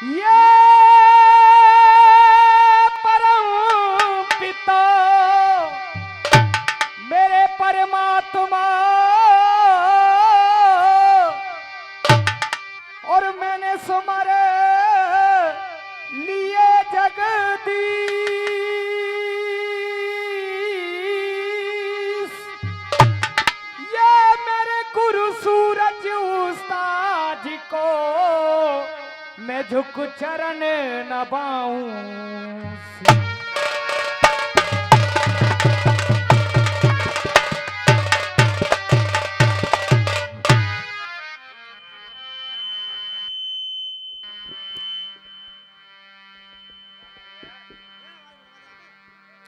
ये परम पिता मेरे परमात्मा और मैंने सुमरे लिए जगदीश। ये मेरे गुरु सूरज उस्ताद जी को मैं झुक चरण नभाऊं।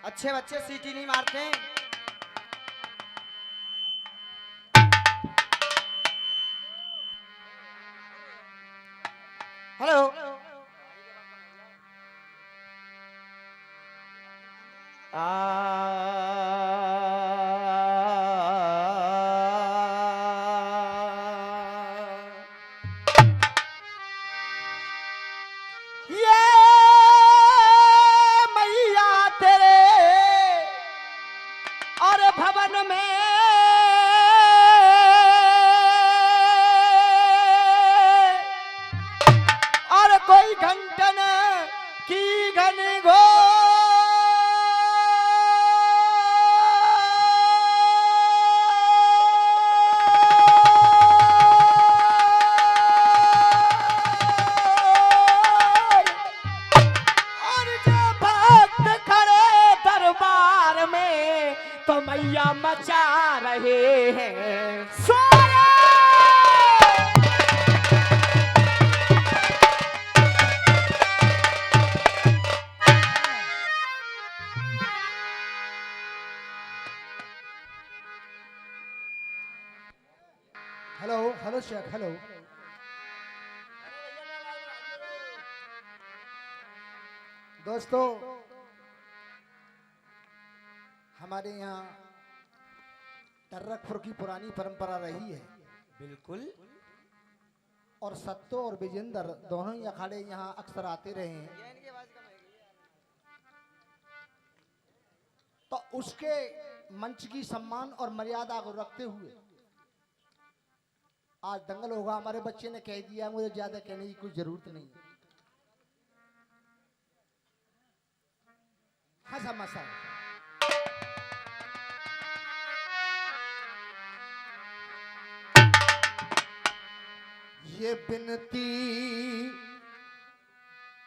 अच्छे बच्चे सीटी नहीं मारते। हेलो ये मैया तेरे और भवन में और कोई घंटन की घन घो और जो भक्त खड़े दरबार में तो मैया मचा रहे हैं सोरे। Hello hello Sheikh hello. दोस्तों हमारे यहाँ टर्रकपुर की पुरानी परंपरा रही है बिल्कुल। और सत्तो और विजेंद्र दोनों ही अखाड़े यहाँ अक्सर आते रहे हैं। तो उसके मंच की सम्मान और मर्यादा को रखते हुए आज दंगल होगा। हमारे बच्चे ने कह दिया, मुझे ज्यादा कहने की कोई जरूरत नहीं। हंसा मसा ये बिनती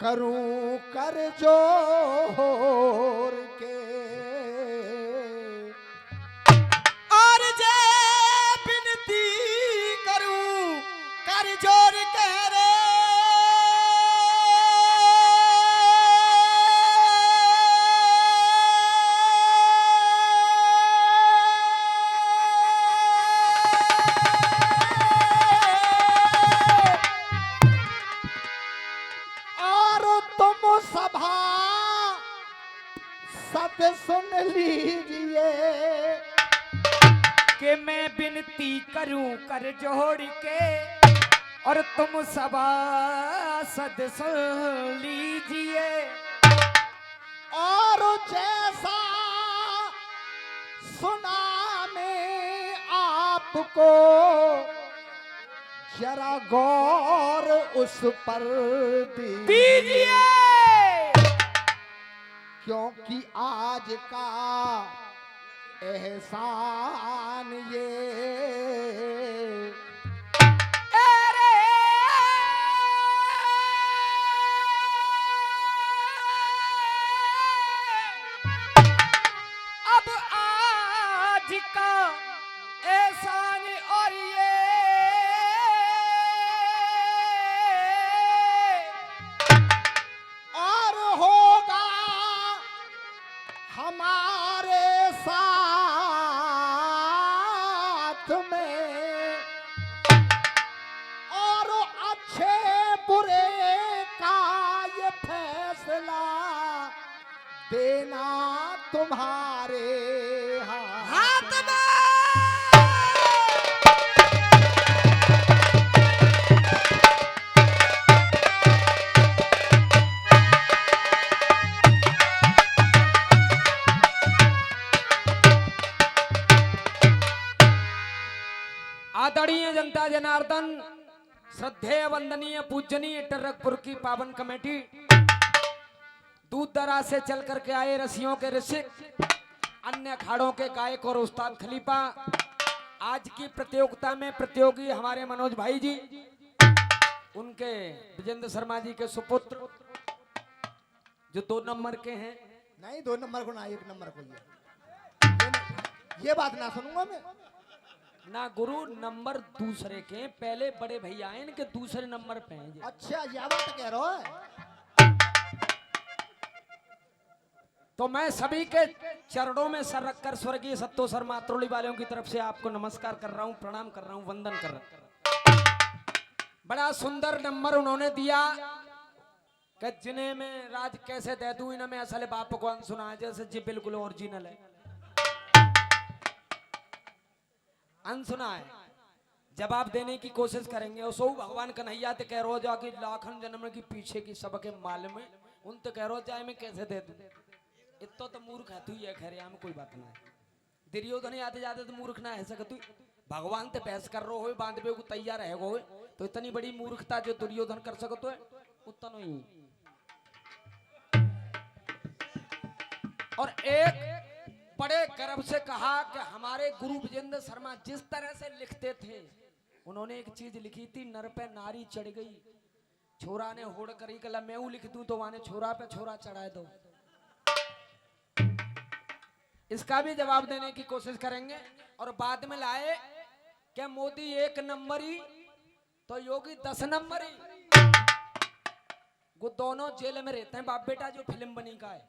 करूं कर जोर के और जे बिनती करूं कर जोर कह रे और तुम सभा सत सुन लीजिए कि मैं विनती करूं कर जोड़ के और तुम सभासद सुन लीजिए। और जैसा सुना मैं आपको जरा गौर उस पर दीजिए क्योंकि आज का एहसान ये अरे अब आज का एहसान और ये और होगा हमारे साथ में और अच्छे बुरे का ये फैसला देना तुम्हारे हाथ में। जनार्दन, श्रद्धेय वंदनीय पूजनीय टरकपुर की पावन कमेटी, दूर दराज से चल करके आए रसियों के ऋषिक, अन्य अखाड़ों के गायक और उस्ताद खलीफा, आज की प्रतियोगिता में प्रतियोगी हमारे मनोज भाई जी, उनके विजेंद्र शर्मा जी के सुपुत्र जो 2 नंबर के हैं। नहीं 2 नंबर को ना, 1 नंबर को ये बात ना सुनूंगा मैं। ना गुरु, नंबर दूसरे के, पहले बड़े भैया हैं, इनके दूसरे नंबर पे हैं जी। अच्छा ये बात कह रहे हो। तो मैं सभी के चरणों में सर रखकर स्वर्गीय सत्तो शर्मा त्रोली वालों की तरफ से आपको नमस्कार कर रहा हूं, प्रणाम कर रहा हूं, वंदन कर रहा हूं। बड़ा सुंदर नंबर उन्होंने दिया कि जिन्हें मैं राज कैसे दे दूं, इन्हें मैं असल बाप को सुना जैसे जी बिल्कुल ओरिजिनल है, अनसुना है। जवाब देने की कोशिश करेंगे और सो भगवान कन्हैया ते कह रो जा कि लाखन जन्म की पीछे की सबके मालूम है, उन तो कह रो जाए मैं कैसे दे दूं। इतो तो मूर्ख है तू, ये खैर में कोई बात ना है। दुर्योधन आते जाते तो मूर्ख ना है सकत, भगवान ते बहस कर रो हो, बांधवे को तैयार है हो, तो इतनी बड़ी मूर्खता जो दुर्योधन कर सकते है उतना ही। और एक बड़े गर्व से कहा कि हमारे गुरु विजेंद्र शर्मा जिस तरह से लिखते थे, उन्होंने एक चीज लिखी थी, नर पे नारी चढ़ गई, छोरा ने होड़ करी, कला मैं लिख दूं तो वाने छोरा पे छोरा चढ़ाए दो। इसका भी जवाब देने की कोशिश करेंगे। और बाद में लाए क्या मोदी 1 नंबरी तो योगी 10 नंबरी, वो दोनों जेल में रहते हैं बाप बेटा, जो फिल्म बनी का है।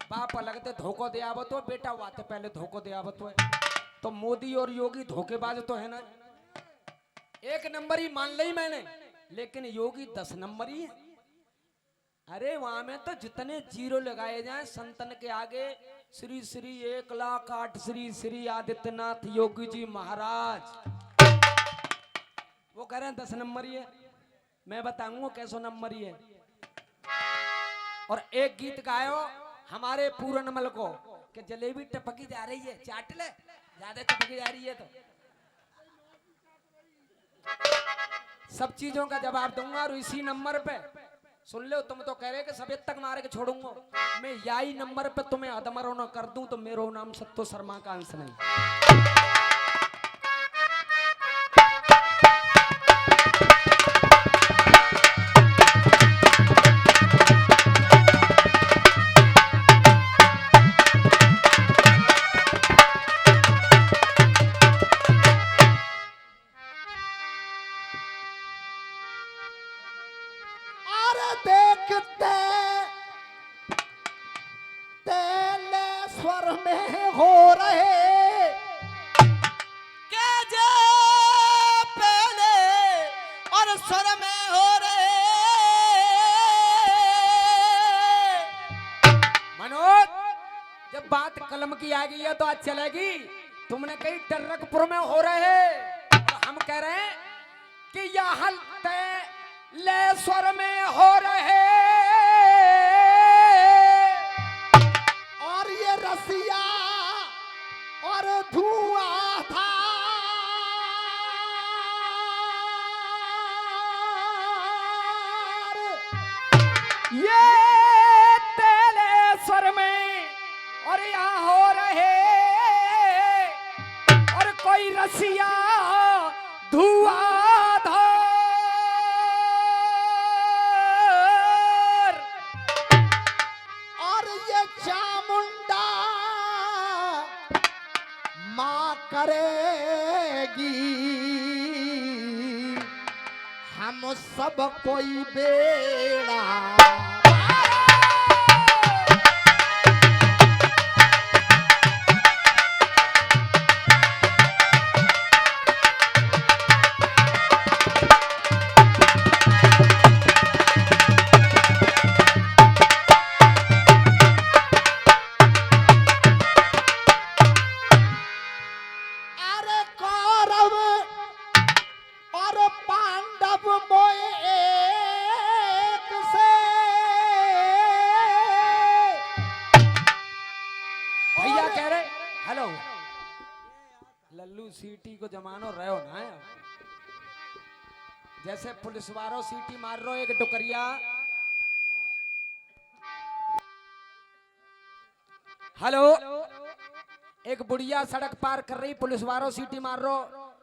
बाप अलग थे धोखो दे आवत हो, बेटा वाते पहले धोखो दे आवत हो, तो मोदी और योगी धोखेबाज तो है ना। 1 नंबरी मान ली मैंने, लेकिन योगी 10 नंबरी है। अरे वहां में तो जितने जीरो लगाए जाएं संतन के आगे, श्री श्री 1,08,000 श्री श्री आदित्यनाथ योगी जी महाराज, वो कह रहे हैं 10 नंबर ही है। मैं बताऊंगा कैसो नंबर ही है। और एक गीत गायो हमारे पूरनमल को कि जलेबी टपकी जा रही है, चाट ले, ज्यादा टपकी जा रही है तो। सब चीजों का जवाब दूंगा। और इसी नंबर पे सुन लो, तुम तो कह रहे कि सभी तक मारे के छोड़ूंगा, मैं यही नंबर पे तुम्हें अधमरो न कर दूं तो मेरो नाम सत्तो शर्मा का अंश नहीं। देखते तेले स्वर में हो रहे के जे पहले और स्वर में हो रहे। मनोज, जब बात कलम की आ गई है तो आज चलेगी। तुमने कही टरकपुर में हो रहे, और हम कह रहे हैं कि यह ले स्वर में हो रहे, और ये रसिया और धुआं था। ये तेले स्वर में और यहाँ हो रहे, और कोई रसिया धुआंधार, और ये चामुंडा माँ करेगी हम सब कोई बेड़ा। हेलो लल्लू सीटी को जमानो रहो ना है। जैसे पुलिस वालों सीटी मार रो एक डुकरिया। हेलो, एक बुढ़िया सड़क पार कर रही, पुलिस वालों सीटी मार रो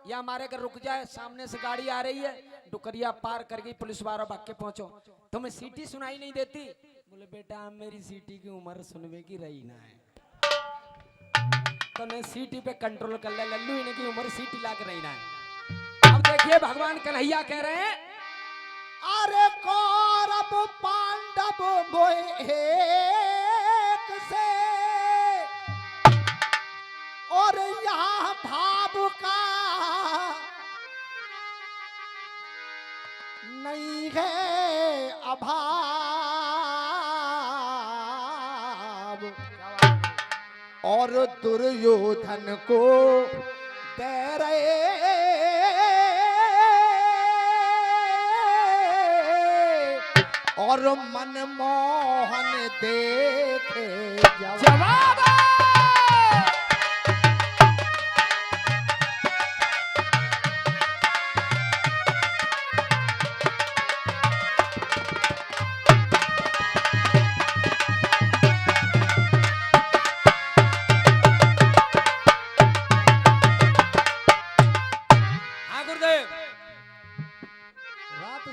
या मारे कर रुक जाए, सामने से गाड़ी आ रही है, डुकरिया पार कर गई, पुलिस वालों भाग के पहुंचो, तुम्हें सीटी सुनाई नहीं देती? बोले बेटा मेरी सीटी की उम्र सुनवे की रही ना है, तो मैं सीटी पे कंट्रोल कर ले, लल्लू इन्हें की उम्र सीटी ला के रही ना है। अब देखिए भगवान कन्हैया कह रहे हैं, अरे कौरव पांडव मोए एक से, और यहाँ भाव का नहीं है अभाव, और दुर्योधन को दे रहे और मनमोहन देखे जवाब। हाँ गुरुदेव, रात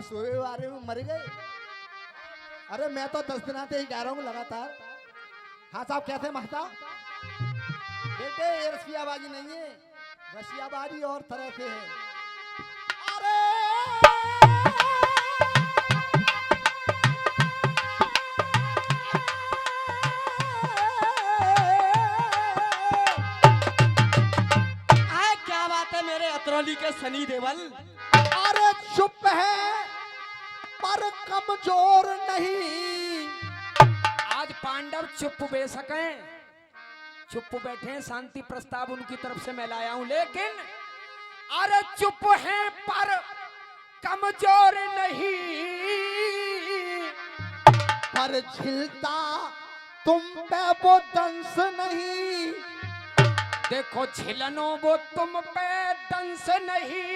सोए वाले में मर गए। अरे मैं तो 10 दिन आते ही कह रहा हूँ लगातार। हाँ साहब कैसे महता? बेटे ये रसियाबाजी नहीं है, रसियाबाजी और तरह से है। अरे आए क्या बात है मेरे अतरौली के सनी देवल? अरे चुप है पर कमजोर नहीं। आज पांडव चुप बे सके, चुप बैठे, शांति प्रस्ताव उनकी तरफ से मैं लाया हूं, लेकिन अरे चुप है पर कमजोर नहीं, पर झिलता तुम पे वो दंश नहीं। देखो झिलनो वो तुम पे दंश नहीं,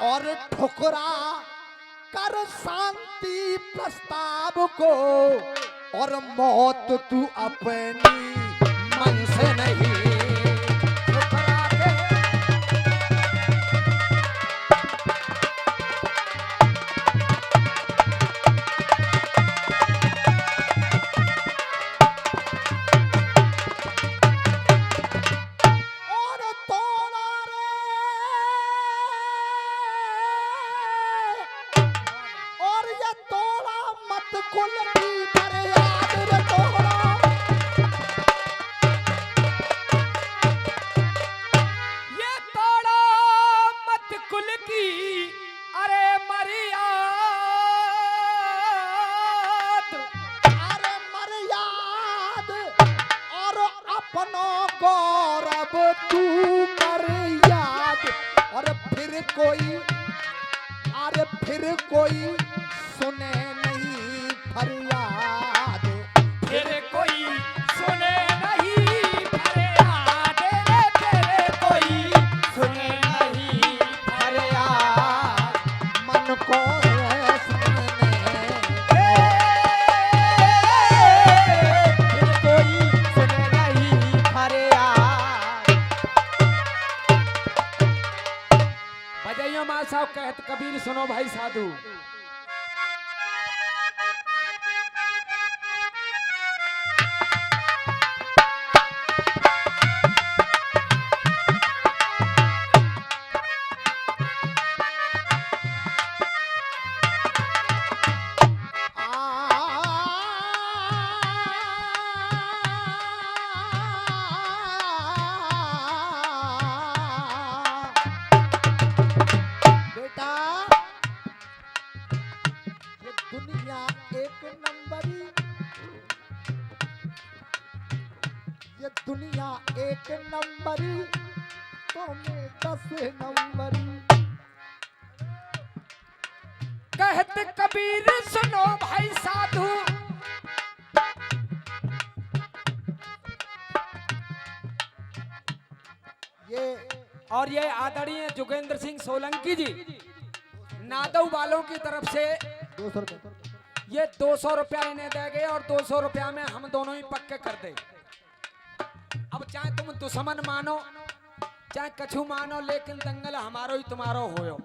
और ठुकरा कर शांति प्रस्ताव को, और मौत तू अपनी मन से नहीं। ठुकरा के और तोड़ा रे, और ये तोड़ा मत कुल की मर्याद रे तोड़ा। ये तोड़ो मत कुल की अरे मर्याद, अरे मर्याद और अपनो गौरव तू कर याद। और फिर कोई, अरे फिर कोई सुने नहीं फरियाद। फिर कोई सुने नहीं फरियाद रे, फिर कोई सुने नहीं फरियाद मन को है सुनने, फिर कोई सुने नहीं फरियाद। बजाइयो माँ साहब कहत कबीर सुनो भाई साधु। बेटा ये दुनिया एक नंबरी, ये दुनिया एक नंबरी, तो मैं 10 नंबरी। कहत कबीर सुनो भाई साधु, ये और ये आदरणीय जोगेंद्र सिंह सोलंकी जी नादौ वालों की तरफ से 200 रुपए। ये 200 रुपया इन्हें देंगे और 200 रुपया में हम दोनों ही पक्के कर दे। अब चाहे तुम दुश्मन मानो चाहे कछु मानो, लेकिन दंगल हमारो ही तुम्हारो होयो।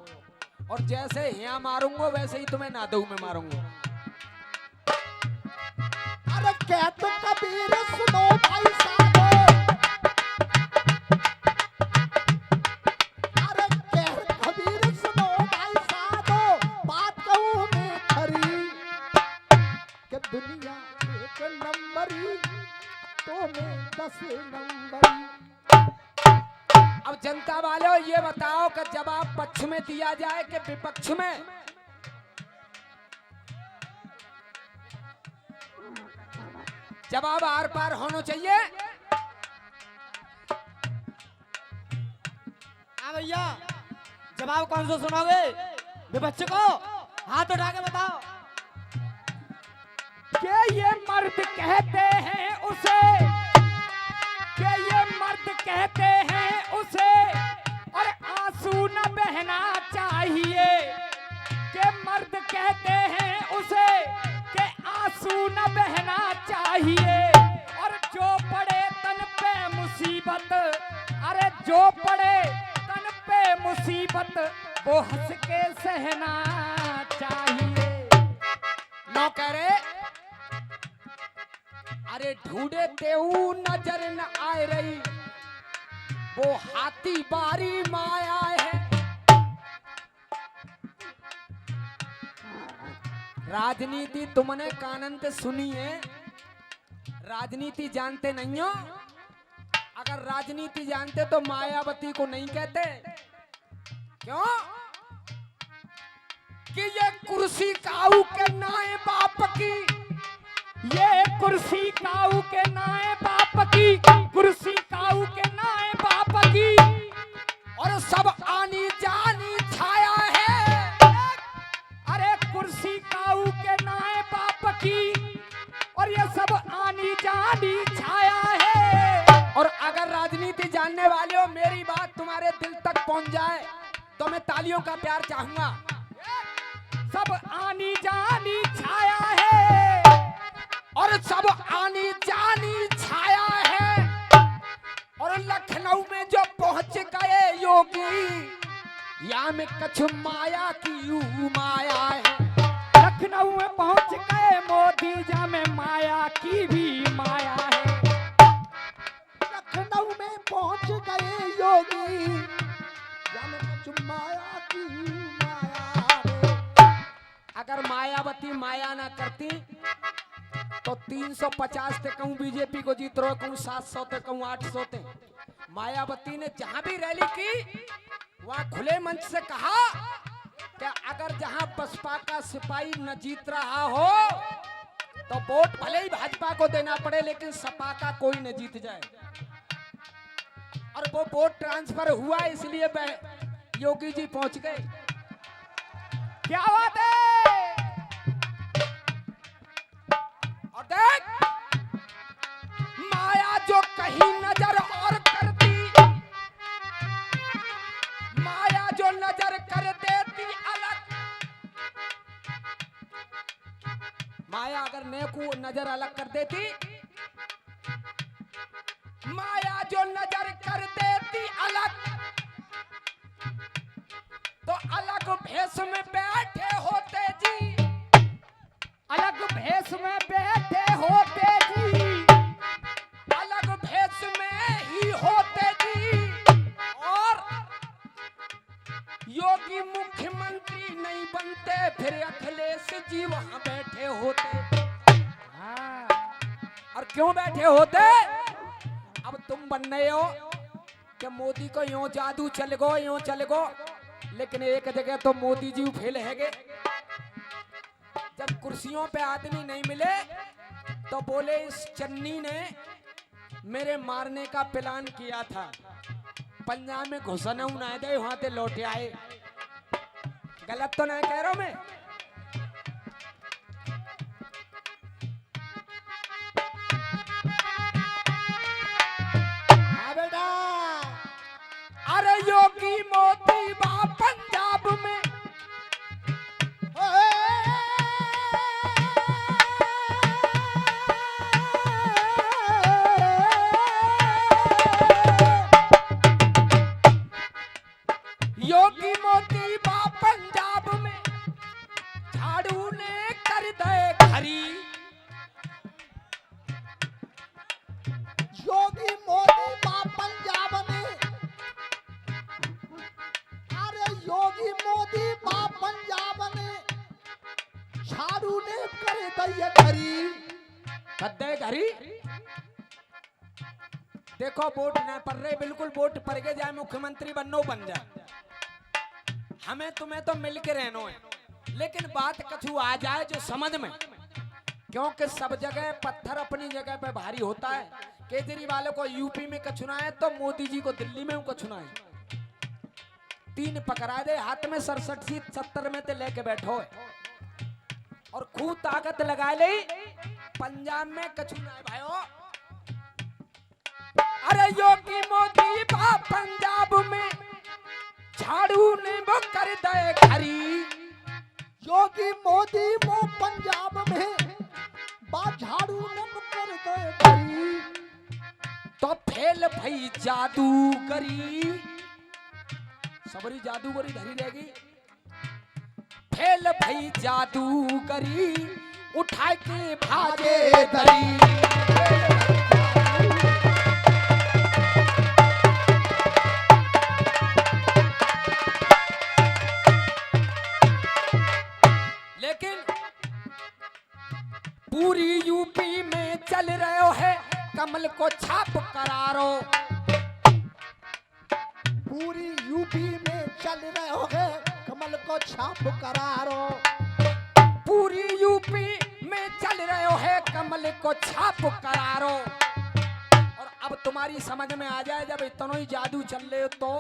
और जैसे यहाँ मारूंगा वैसे ही तुम्हें नादौ में मारूंगा। अरे क्या तो कबीर सुनो भाई साहब, अरे क्या कबीर सुनो भाई साहब, बात कहूँ मैं खरी कि दुनिया एक नंबरी तो मैं 10 नंबरी। अब जनता वालों ये बताओ कि जवाब पक्ष में दिया जाए कि विपक्ष में? जवाब आर पार होना चाहिए। हाँ भैया, जवाब कौन सा सुनाओगे? विपक्ष को हाथ उठा के बताओ। क्या ये मर्द कहते हैं उसे, क्या ये मर्द कहते हैं उसे, और आंसू न बहना चाहिए। के मर्द कहते हैं उसे के आंसू न बहना चाहिए। और जो पड़े तन पे मुसीबत, अरे जो पड़े तन पे मुसीबत, वो हंस के सहना चाहिए। नो कह रहे अरे ढूंढे तेऊ नजर न आए रही, वो हाथी बारी माया है। राजनीति तुमने कानन से सुनी है, राजनीति जानते नहीं हो? अगर राजनीति जानते तो मायावती को नहीं कहते। क्यों? कि ये कुर्सी काऊ के नाए बाप की, ये कुर्सी काऊ के नाए बाप की, कुर्सी काऊ के नाए बाप की, और सब आनी जानी छाया है। अरे कुर्सी काऊ के नाए बाप की, और ये सब आनी जानी छाया है। और अगर राजनीति जानने वाले हो, मेरी बात तुम्हारे दिल तक पहुंच जाए तो मैं तालियों का प्यार चाहूंगा। सब आनी जानी छाया है, और सब आनी जानी छाया है। और लखनऊ में जो पहुंच गए योगी, या में कछ माया की माया है। लखनऊ में पहुंच गए मोदी, जा में माया की भी माया है। लखनऊ में पहुंच गए योगी, जाने कुछ माया की माया रे। अगर मायावती माया ना करती तो 350 ते कहूं बीजेपी को जीत रहो, कहूं 700 ते कहूं 800 ते। मायावती ने जहां भी रैली की वहां खुले मंच से कहा कि अगर जहां बसपा का सिपाही न जीत रहा हो तो वोट भले ही भाजपा को देना पड़े, लेकिन सपा का कोई न जीत जाए। और वो वोट ट्रांसफर हुआ, इसलिए योगी जी पहुंच गए। क्या बात है? और देख, माया जो कहीं नजर और करती, माया जो नजर कर देती अलग, माया अगर ने को नजर अलग कर देती, माया जो नजर कर देती अलग, तो अलग भेष में बैठे होते जी, अलग भेष में बैठे होते जी, अलग भेष में ही होते जी। और योगी मुख्यमंत्री नहीं बनते, फिर अखिलेश जी वहां बैठे होते। हाँ, और क्यों बैठे होते? अब तुम बन रहे हो कि मोदी को यूं जादू चल गो, यूं चल गो, लेकिन एक जगह तो मोदी जी फेल हैगे। जब कुर्सियों पे आदमी नहीं मिले तो बोले इस चन्नी ने मेरे मारने का प्लान किया था, पंजाब में घुसना ना दे, वहां से लौटे आए। गलत तो नहीं कह रहा हूं मैं? हाँ बेटा, अरे योगी मोदी बा पंजाब में योगी मोदी बा पंजाब में झाड़ू ने कर दे खरी योगी मोदी बा पंजाब में अरे योगी मोदी बा पंजाब में झाड़ू ने कर दैया खरी कद्दे घरी देखो वोट न पड़ रहे बिल्कुल वोट पड़ के जाए मुख्यमंत्री बननो बन जाए हमें तुम्हें तो मिल के रहना है लेकिन बात कछु आ जाए जो समझ में क्योंकि सब जगह पत्थर अपनी जगह पे भारी होता है केजरीवाल को यूपी में कछुना है तो मोदी जी को दिल्ली में कछुना है 3 पकड़ा दे हाथ में 67 सीट 70 में ते लेके बैठो है और खूब ताकत लगा ले पंजाब में कछुना है भाइयों अरे योगी मोदी बा पंजाब में झाड़ू ने वो कर दे खरी योगी मोदी वो पंजाब में बा झाड़ू ने वो कर दे खरी तो फेल भई जादूगरी सबरी जादूगरी धरी रहेगी फेल भई जादूगरी उठा के भागे दरी लेकिन पूरी यूपी में चल रहे है कमल को छाप करारो पूरी यूपी में चल रहे होगे कमल को छाप करारो पूरी यूपी में चल रहे है कमल को छाप करारो और अब तुम्हारी समझ में आ जाए जब इतना ही जादू चल रहे हो तो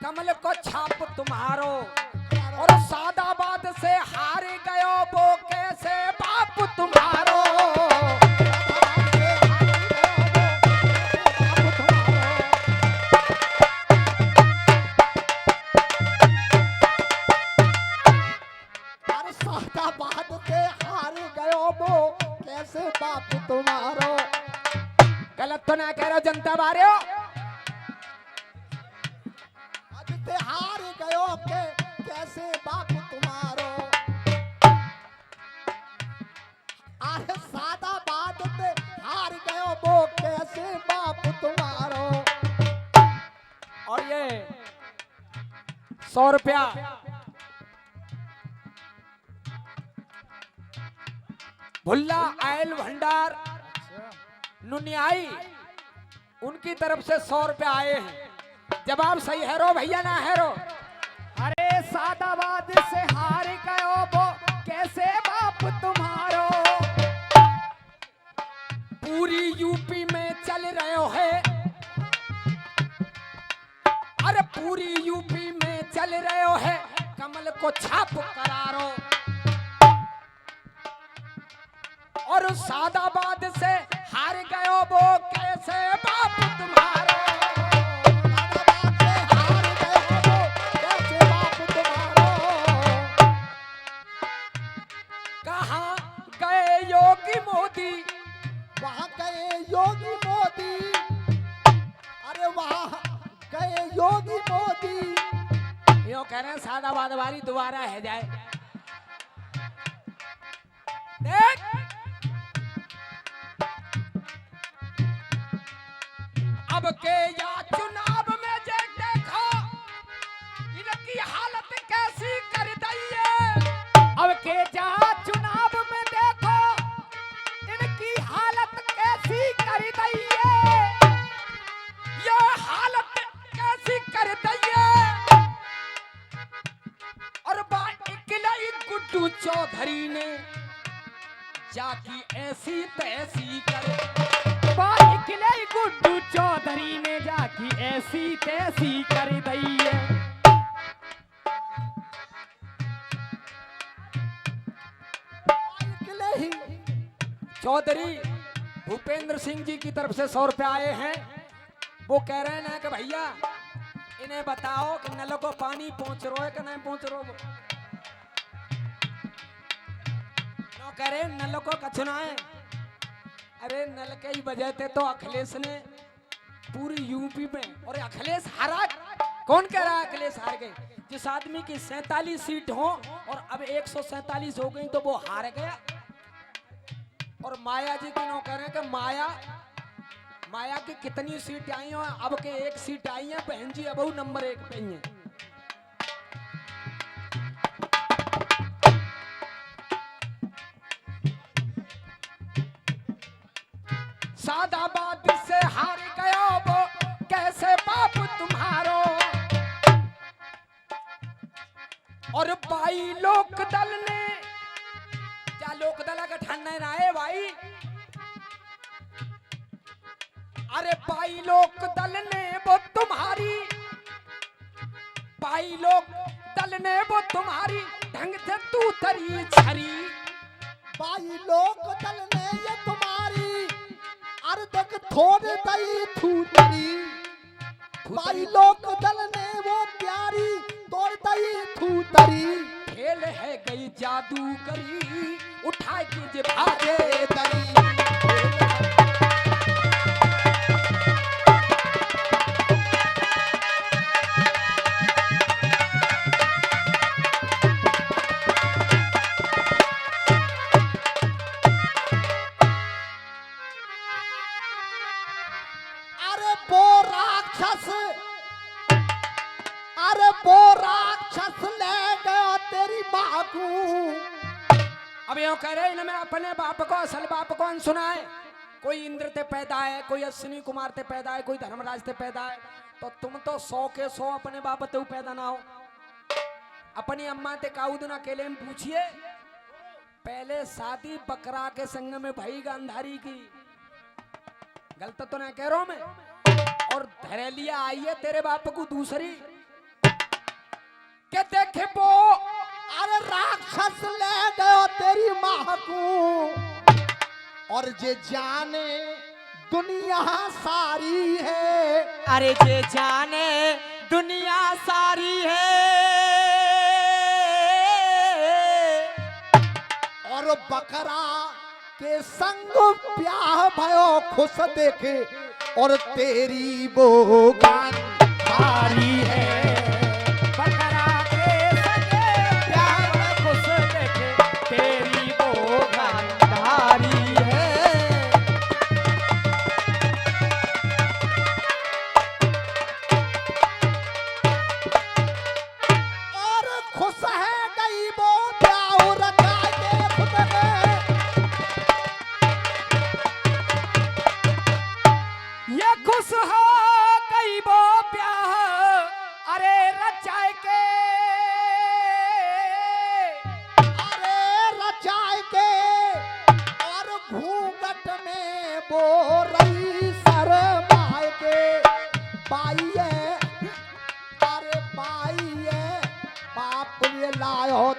कमल को छाप तुम्हारो और सादाबाद से हार गयो वो कैसे बाप तुम्हारो अरे सादाबाद से हार गयो वो कैसे बाप तुम्हारो गलत तो ना कह रहे हो जनता बारे हो आज से हार गयो के कैसे बाप तुम्हारो अरे सादाबाद से हार गयो वो कैसे बाप तुम्हारो और ये 100 रुपया भुल्ला आयल भंडार नुनियाई उनकी तरफ से 100 रुपया आए हैं जवाब सही है रो भैया ना है रो अरे सादाबाद से हार गयो वो कैसे बाप तुम्हारो पूरी यूपी में चल रहे है अरे पूरी यूपी में चल रहे है कमल को छाप करारो और सादाबाद से हार गयो वो कैसे बाप तुम्हारो कहाँ गए योगी मोदी वहाँ गए योगी मोदी अरे वहाँ गए योगी मोदी यो कह रहे हैं सादाबाद वाली दोबारा है जाए देख अब के या चुनाव में जे देखो इनकी हालत कैसी कर दइए अब के जा चुनाव में देखो इनकी हालत कैसी कर दइए ये हालत कैसी कर दइए और बा इकलाई गुड्डू चौधरी ने जाकी ऐसी तैसी कर बाइकले गुड्डू चौधरी ने जाकी ऐसी तैसी कर दइए निकले ही चौधरी भूपेंद्र सिंह जी की तरफ से 100 रुपए आए हैं वो कह रहे हैं ना कि भैया इन्हें बताओ कि नल को पानी पहुंच रहा है कि नहीं पहुंच रहा। नो कह रहे नल को कछुना है। अरे नल के ही वजह से तो अखिलेश ने पूरी यूपी में, और अखिलेश हारा। कौन कह रहा है अखिलेश हार गए? जिस आदमी की 47 सीट हो और अब 147 हो गई तो वो हार गया। और माया जी की नो कह रहे हैं कि माया की कितनी सीट आई हो, अब के 1 सीट आई है। बहन जी अब नंबर 1 पे ही है। सादा बात से हार गयो वो कैसे बाप तुम्हारो। और भाई लोक दल ने, क्या लोक दल का ठाना ना है भाई? अरे भाई लोक दल ने वो तुम्हारी, भाई लोक दल ने वो तुम्हारी ढंग से तू तरी छरी। भाई लोक दल ने ये तुम्हारी अर्धक थोड़े तई थूतरी। भाई लोक दल ने वो प्यारी तोड़ तई थूतरी। खेल है गई जादू करी उठा के जे भागे तरी। अब यो कह रहे इनमें अपने बाप को, असल बाप कौन सुना है? कोई इंद्र ते पैदा है, कोई अश्विनी कुमार ते पैदा है, कोई धर्मराज ते पैदा है। तो तुम तो 100 के 100 अपने बाप ते पैदा ना हो। अपनी अम्मा ते काउद ना अकेले में पूछिए। पहले शादी बकरा के संग में भाई गांधारी की, गलत तो ना कह रहा हूं मैं। और धरेलिया आई है तेरे बाप को दूसरी के देखे वो। अरे राक्षस ले गयो तेरी माँ को, और जे जाने दुनिया सारी है। अरे जे जाने दुनिया सारी है। और बकरा के संग ब्याह भयो खुश देखे, और तेरी वो गांधारी है।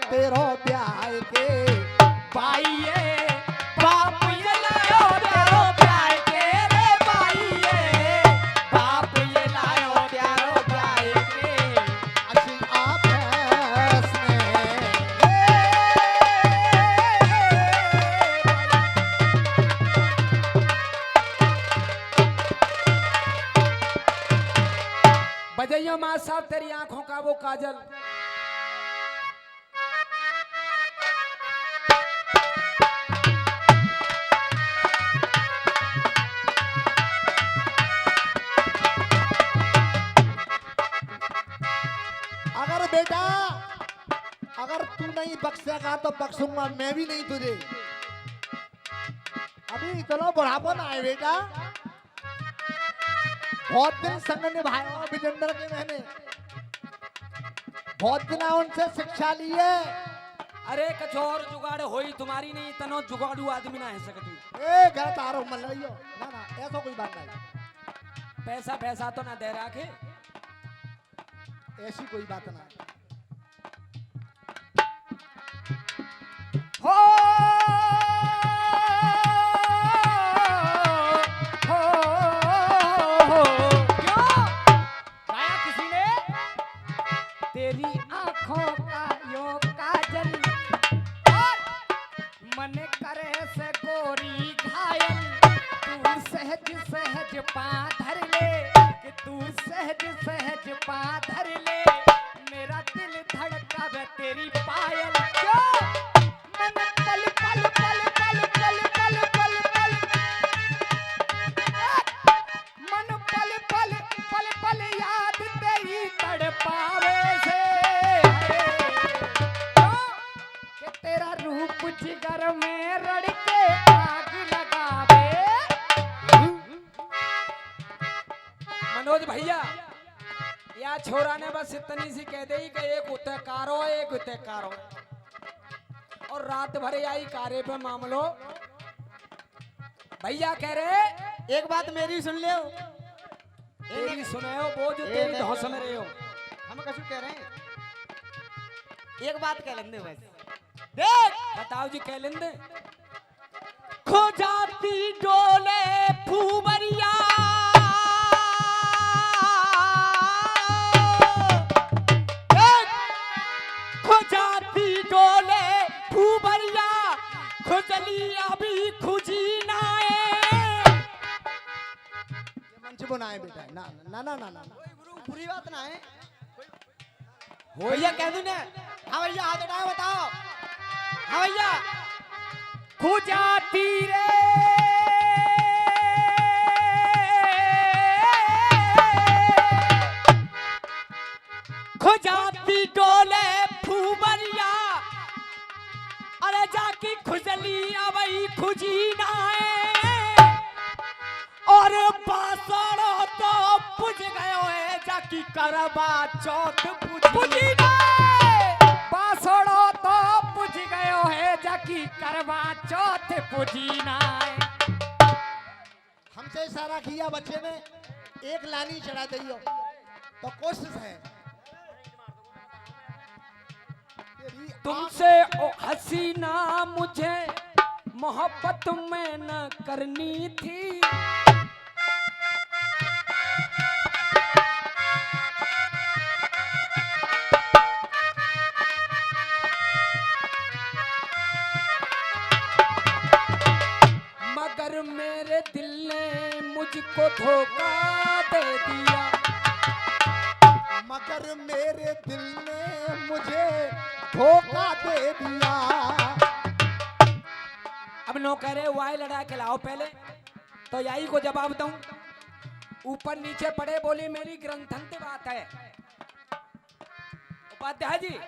तेरो ब्याह के पाइए बाप ये लायो तेरो प्यार के रे पाइए बाप ये लायो तेरो प्यार के। अच्छी आप बजैया माँ साहब तेरी आंखों का वो काजल। बेटा अगर तू नहीं बख्शेगा तो बख्शूंगा मैं भी नहीं तुझे। अभी इतना बुढ़ापा ना है बेटा, बहुत दिन संग निभाया विजेंद्र के मैंने, बहुत दिन उनसे शिक्षा ली है। अरे कछ और जुगाड़ होई तुम्हारी नहीं, तनो जुगाड़ू आदमी ना है सकती। ए गलत आ रहा हूं मन रही हो ना ना, ऐसा कोई बात नहीं। पैसा पैसा तो ना दे रखे, ऐसी कोई बात ना। हो सहज पाधर ले, मेरा दिल धड़कावे तेरी पायल जो, मन पल पल पल पल पल पल पल पल, मन पल पल पल पल याद तेरी तड़पावे से, कि तेरा रूप जिगर में रड़ के आग लगावे। मनोज भैया, या छोरा ने बस इतनी सी कह दी कि एक उते कारो एक उते कारो, और रात भर आई कारे पे मामलो। भैया कह रहे एक बात मेरी सुन ले, तेरी सुने हो वो जो तेरी धौस में रहे हो। हम कछु कह रहे हैं, एक बात कह लेंगे बस। देख बताओ जी कह लेंदे। खो जाती डोले फूबरिया, खो जाती डोले फूबरिया, खुजली अभी खुजी नाए। मंच बनाए बेटा, ना ना ना ना ना बुरी बात ना है। भैया कह दूं ना। हाँ भैया हाथ उठाओ, बताओ। हाँ भैया खो जाती रे खो जाती डोले फूबरिया, अरे जाकी खुजली अबई खुजी नाए, और बासड़ो तो पुज गयो है जाकी करवा चौथ पुजी नाए, बासड़ो तो पुज गयो है जाकी करवा चौथ पुजी नाए। हमसे इशारा किया बच्चे ने, एक लानी चढ़ा दियो तो कोशिश है। तुमसे ओ हसीना मुझे मोहब्बत में न करनी थी, मगर मेरे दिल ने मुझको धोखा दे दिया, मगर मेरे दिल ने मुझे धोखा दे दिया। अब नो कह रहे वाई लड़ा के लाओ पहले, तो यही को जवाब दूं। ऊपर नीचे पड़े बोली मेरी ग्रंथंत बात है। उपाध्याय जी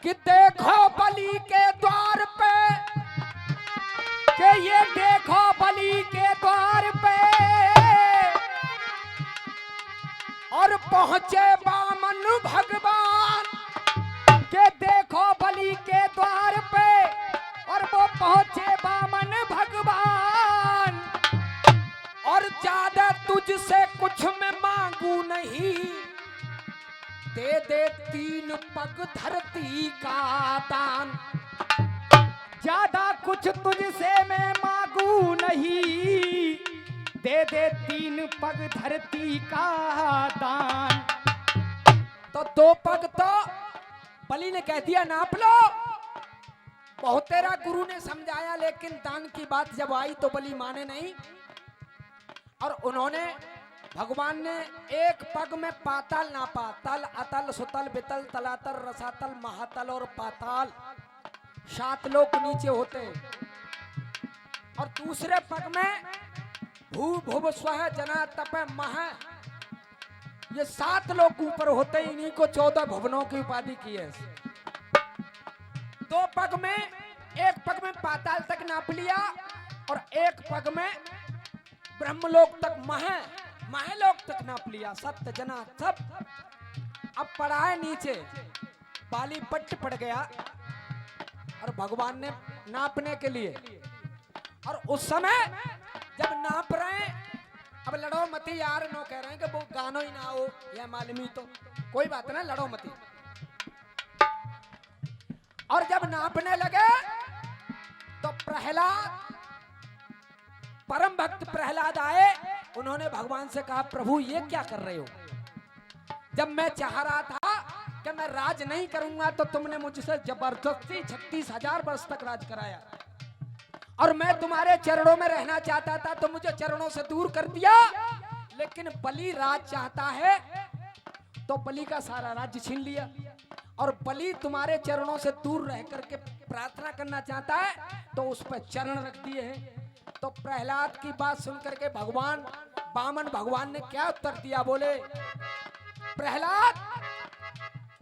कि देखो बलि के द्वार पे, कि ये देखो बलि के द्वार पे, और पहुंचे बामन भगवान, के देखो बलि के द्वार पे, और वो पहुंचे बामन भगवान, और ज्यादा तुझसे कुछ मैं मांगू नहीं, दे दे 3 पग धरती का दान, ज्यादा कुछ तुझसे मैं मांगू नहीं, दे दे 3 पग धरती का दान। तो 2 पग तो बलि ने कह दिया नाप लो। बहुत तेरा गुरु ने समझाया, लेकिन दान की बात जब आई तो बलि माने नहीं, और उन्होंने भगवान ने 1 पग में पाताल नापा, तल अतल सुतल बितल तलातल रसातल महातल और पाताल, 7 लोक नीचे होते, और दूसरे पग में भू भुव स्वह जना तप मह, ये 7 लोग ऊपर होते, इन्हीं को 14 भुवनों की उपाधि की है। 2 पग में, 1 पग में पाताल तक नाप लिया, और 1 पग में ब्रह्मलोक तक महलोक तक नाप लिया, सप्त जना सब। अब पड़ा है नीचे, बाली पट्ट पड़ गया, और भगवान ने नापने के लिए, और उस समय जब नाप रहे हैं, अब लड़ो मती यार, नो कह रहे हैं कि वो गानो ही ना हो या मालूम ही, तो कोई बात ना, लड़ो मती। और जब नापने लगे तो प्रहलाद, परम भक्त प्रहलाद आए, उन्होंने भगवान से कहा प्रभु ये क्या कर रहे हो, जब मैं चाह रहा था कि मैं राज नहीं करूंगा तो तुमने मुझसे जबरदस्ती 36,000 वर्ष तक राज कराया, और मैं तुम्हारे चरणों में रहना चाहता था तो मुझे चरणों से दूर कर दिया। लेकिन बलि राज चाहता है तो बलि का सारा राज्य छीन लिया। और बलि तुम्हारे चरणों से दूर रह करके प्रार्थना करना चाहता है तो उस पर चरण रख दिए हैं। तो प्रहलाद की बात सुन करके भगवान वामन भगवान ने क्या उत्तर दिया? बोले, प्रहलाद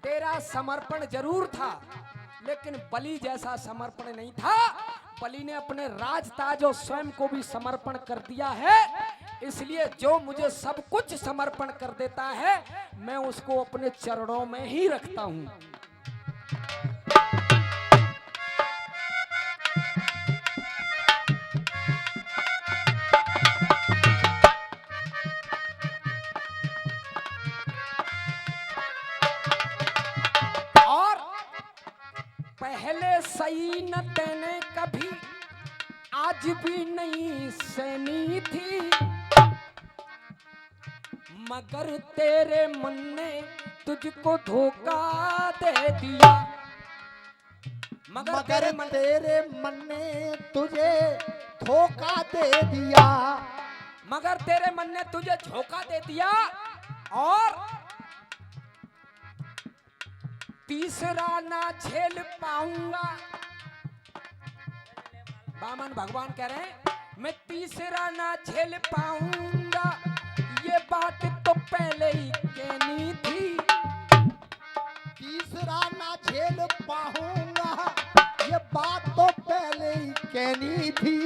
तेरा समर्पण जरूर था लेकिन बलि जैसा समर्पण नहीं था। बलि ने अपने राजताज और स्वयं को भी समर्पण कर दिया है। इसलिए जो मुझे सब कुछ समर्पण कर देता है मैं उसको अपने चरणों में ही रखता हूं। और पहले सही न तेने कभी आज भी नहीं सहनी थी, मगर तेरे मन ने तुझको धोखा दे दिया। मगर तेरे मन ने तुझे धोखा दे दिया। मगर तेरे मन ने तुझे धोखा दे दिया। और तीसरा ना झेल पाऊंगा। वामन भगवान कह रहे हैं मैं तीसरा ना झेल पाऊंगा, ये बात तो पहले ही कहनी थी। तीसरा ना झेल पाऊंगा, ये बात तो पहले ही कहनी थी।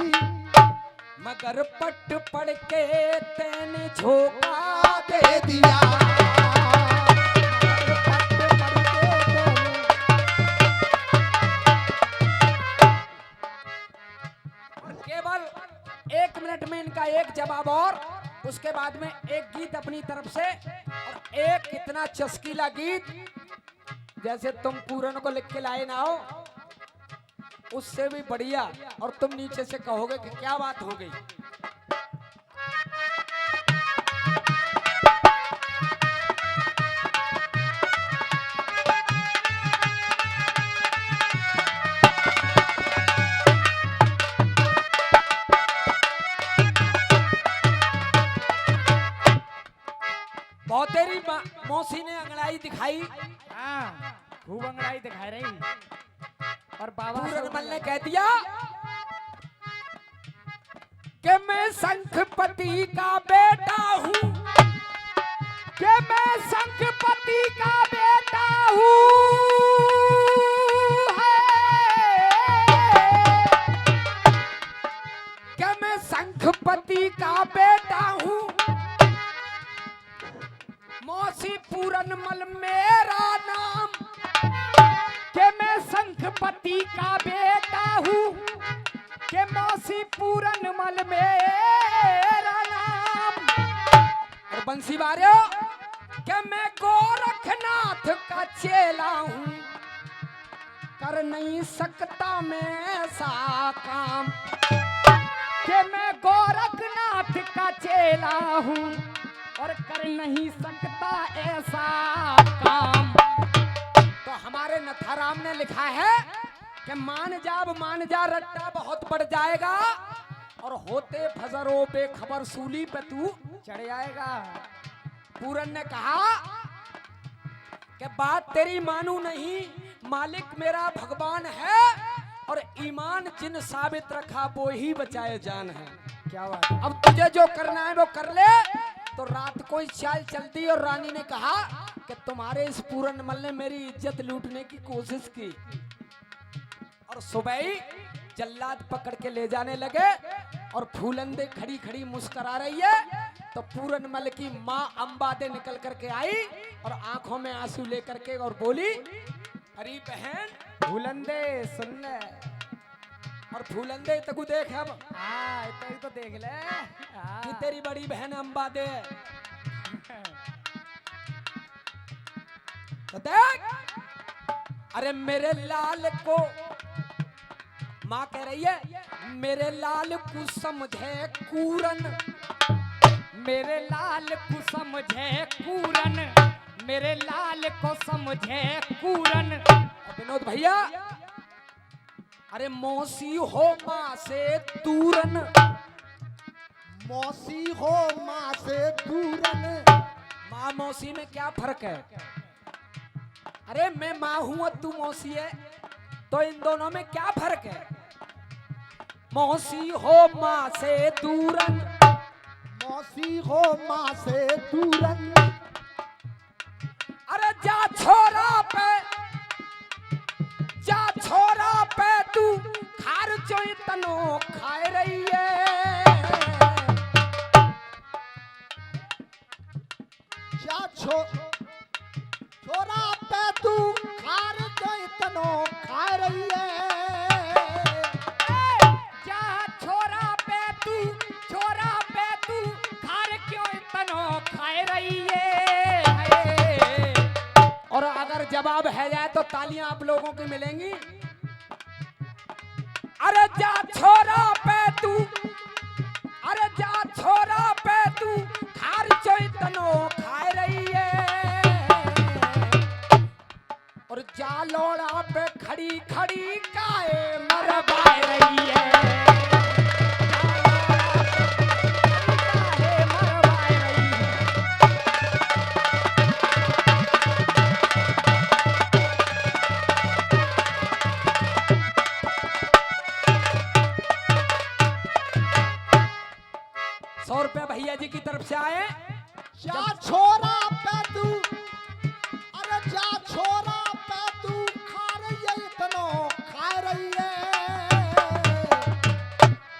मगर पट पड़ के तेने झोंका दे दिया। केवल 1 मिनट में इनका एक जवाब और उसके बाद में एक गीत अपनी तरफ से, और एक इतना चस्कीला गीत जैसे तुम पूरन को लिख के लाए ना हो उससे भी बढ़िया, और तुम नीचे से कहोगे कि क्या बात हो गई। बहुत तेरी मौसी ने अंगड़ाई दिखाई। हाँ, खूब अंगड़ाई दिखा रही। और बाबा पूरनमल ने कह दिया कि मैं शंखपति का बेटा हूँ, कि मैं शंखपति का बेटा हूँ। कि मैं शंखपति का बेटा हूँ। मौसी पूरनमल मेरा नाम, कि मैं शंखपति का बेटा हूँ। कि मौसी पूरनमल मेरा नाम। और बंसी बारे कि मैं गोरखनाथ का चेला हूँ, कर नहीं सकता मैं ऐसा काम। कि मैं गोरखनाथ का चेला हूँ और कर नहीं सकता ऐसा काम। तो हमारे नथाराम ने लिखा है कि मान जा रट्टा बहुत बढ़ जाएगा, और होते फजरों पे खबर सूली पे तू चढ़ जाएगा। पूरन ने कहा कि बात तेरी मानू नहीं, मालिक मेरा भगवान है, और ईमान जिन साबित रखा वो ही बचाए जान है। क्या बात है? अब तुझे जो करना है वो कर ले। तो रात को ही चाल चलती और रानी ने कहा कि तुम्हारे इस पूरनमल ने मेरी इज्जत लूटने की कोशिश की। और सुबह ही जल्लाद पकड़ के ले जाने लगे, और फूलंदे खड़ी खड़ी मुस्कुरा रही है। तो पूरनमल की माँ अंबादे निकल करके आई और आंखों में आंसू लेकर के और बोली, अरे बहन फूलंदे सुन ले। और फूलंदे तकू देख अब हाँ, इतना ही तो देख ले। हाँ। कि तेरी बड़ी बहन अंबादे है। तो देख, अरे मेरे लाल को माँ कह रही है, मेरे लाल को समझे पूरन, मेरे लाल को समझे पूरन, मेरे लाल को समझे पूरन। विनोद भैया अरे मौसी हो माँ से दूरन, मौसी हो माँ से दूरन। माँ मौसी में क्या फर्क है? अरे मैं माँ हूं और तू मौसी है, तो इन दोनों में क्या फर्क है? मौसी हो माँ से दूरन, मौसी हो माँ से दूरन। अरे जा छोरा पे, जा छोरा पे तू खार चोई तनो खाए रही है। जा छोरा पे तू खार जो इतनो खा रही है। जा छोरा पे तू, छोरा पे तू खार क्यों इतनो खाए रही है। और अगर जवाब है जाए तो तालियां आप लोगों की मिलेंगी। अरे जा छोरा पे तू, अरे जा छोरा पे तू खार चोई तनो खाए रही है। और जा लोड़ा पे खड़ी खड़ी काए मरवाए रही है। काहे मरवाए रही है। ₹100 भैया जी की तरफ से आए। जा छोरा पे तू, अरे जा छोरा पे तू खा रही है इतनो खा रही है।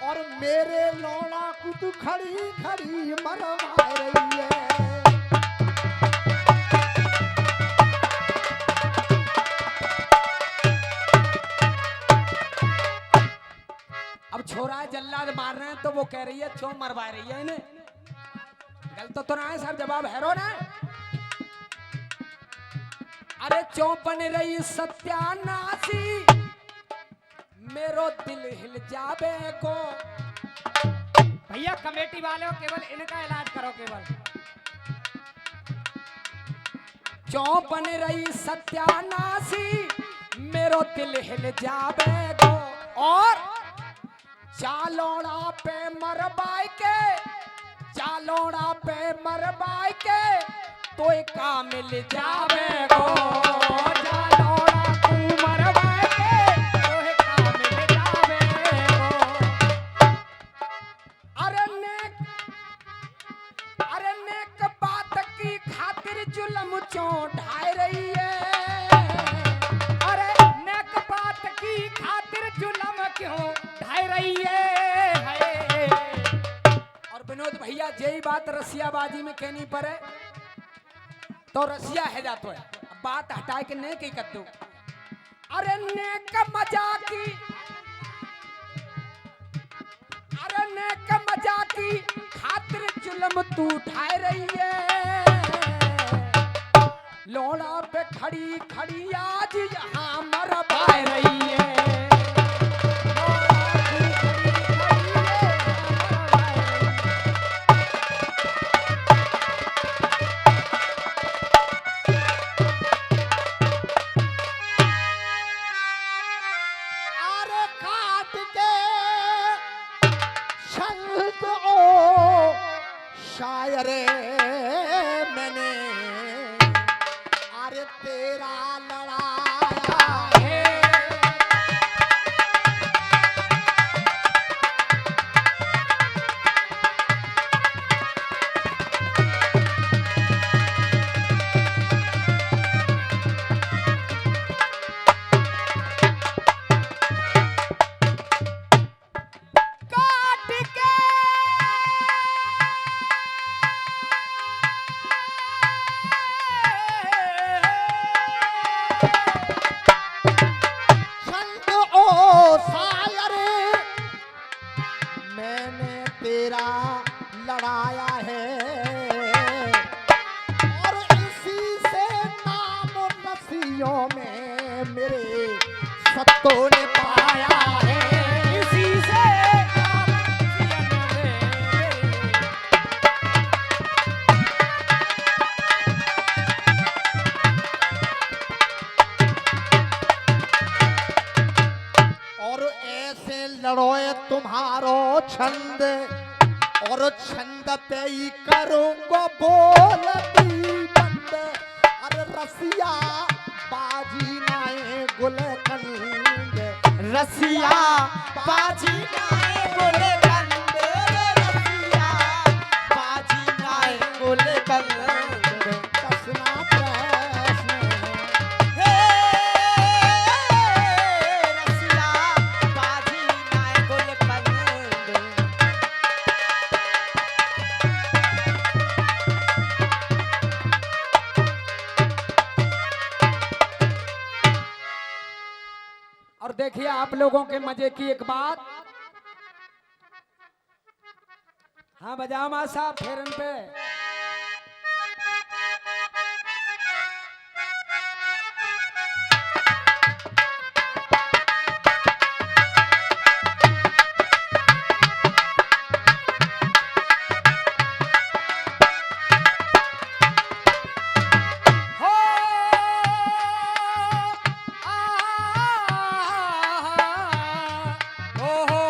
और मेरे लौड़ा को तू खड़ी खड़ी मरवा रही है। अब छोरा जल्लाद मार रहे हैं तो वो कह रही है क्यों मरवा रही है इन्हें। गलत तो ना है सर, जवाब हैरो ना। अरे चौपन रही सत्यानाशी, मेरो दिल हिल जावे को। भैया कमेटी वाले हो, केवल इनका इलाज करो केवल। चौपन रही सत्यानाशी, मेरो दिल हिल जावे को। और चालोड़ा पे मरबाई के, चालोड़ा पे मरबाई के तो का मिल जावे गो। चालोड़ा तू मरवाए के तोहे का मिल जावे गो। अरे नेक बात की खातिर जुल्म क्यों ढाई रही है। अरे नेक बात की खातिर जुल्म क्यों ढाई रही है। और विनोद भैया यही बात रसियाबाजी में कहनी पर है तो रसिया है जातो है। अब बात हटाए के नहीं की कर दो। अरे नेक मजाकी, अरे नेक मजाकी खातिर जुल्म तू ढाई रही है। लोड़ा पे खड़ी खड़ी आज यहाँ मरवाए रही है। अरे काट के शंख ओ शायरे मैंने, अरे तेरा लड़ाया है। काट के शंख ओ शायरे मैंने तेरा लड़ाया है। और इसी से नाम रसियों में मेरे सत्तों ने पाया है। इसी से और छंद और छंद पे ही करूंगा बोलती बंद। अरे रसिया बाजी नाए गुलकंद, रसिया बाजी गाए गुलकंद, रसिया बाजी गाए गुलकंद। कसना प्रश्न हे रसिया बाजी गाए गुलकंद। और देखिए आप लोगों के मजे की एक बात। हाँ बजाओ मां साहब फेरन पे। हो आ हो हो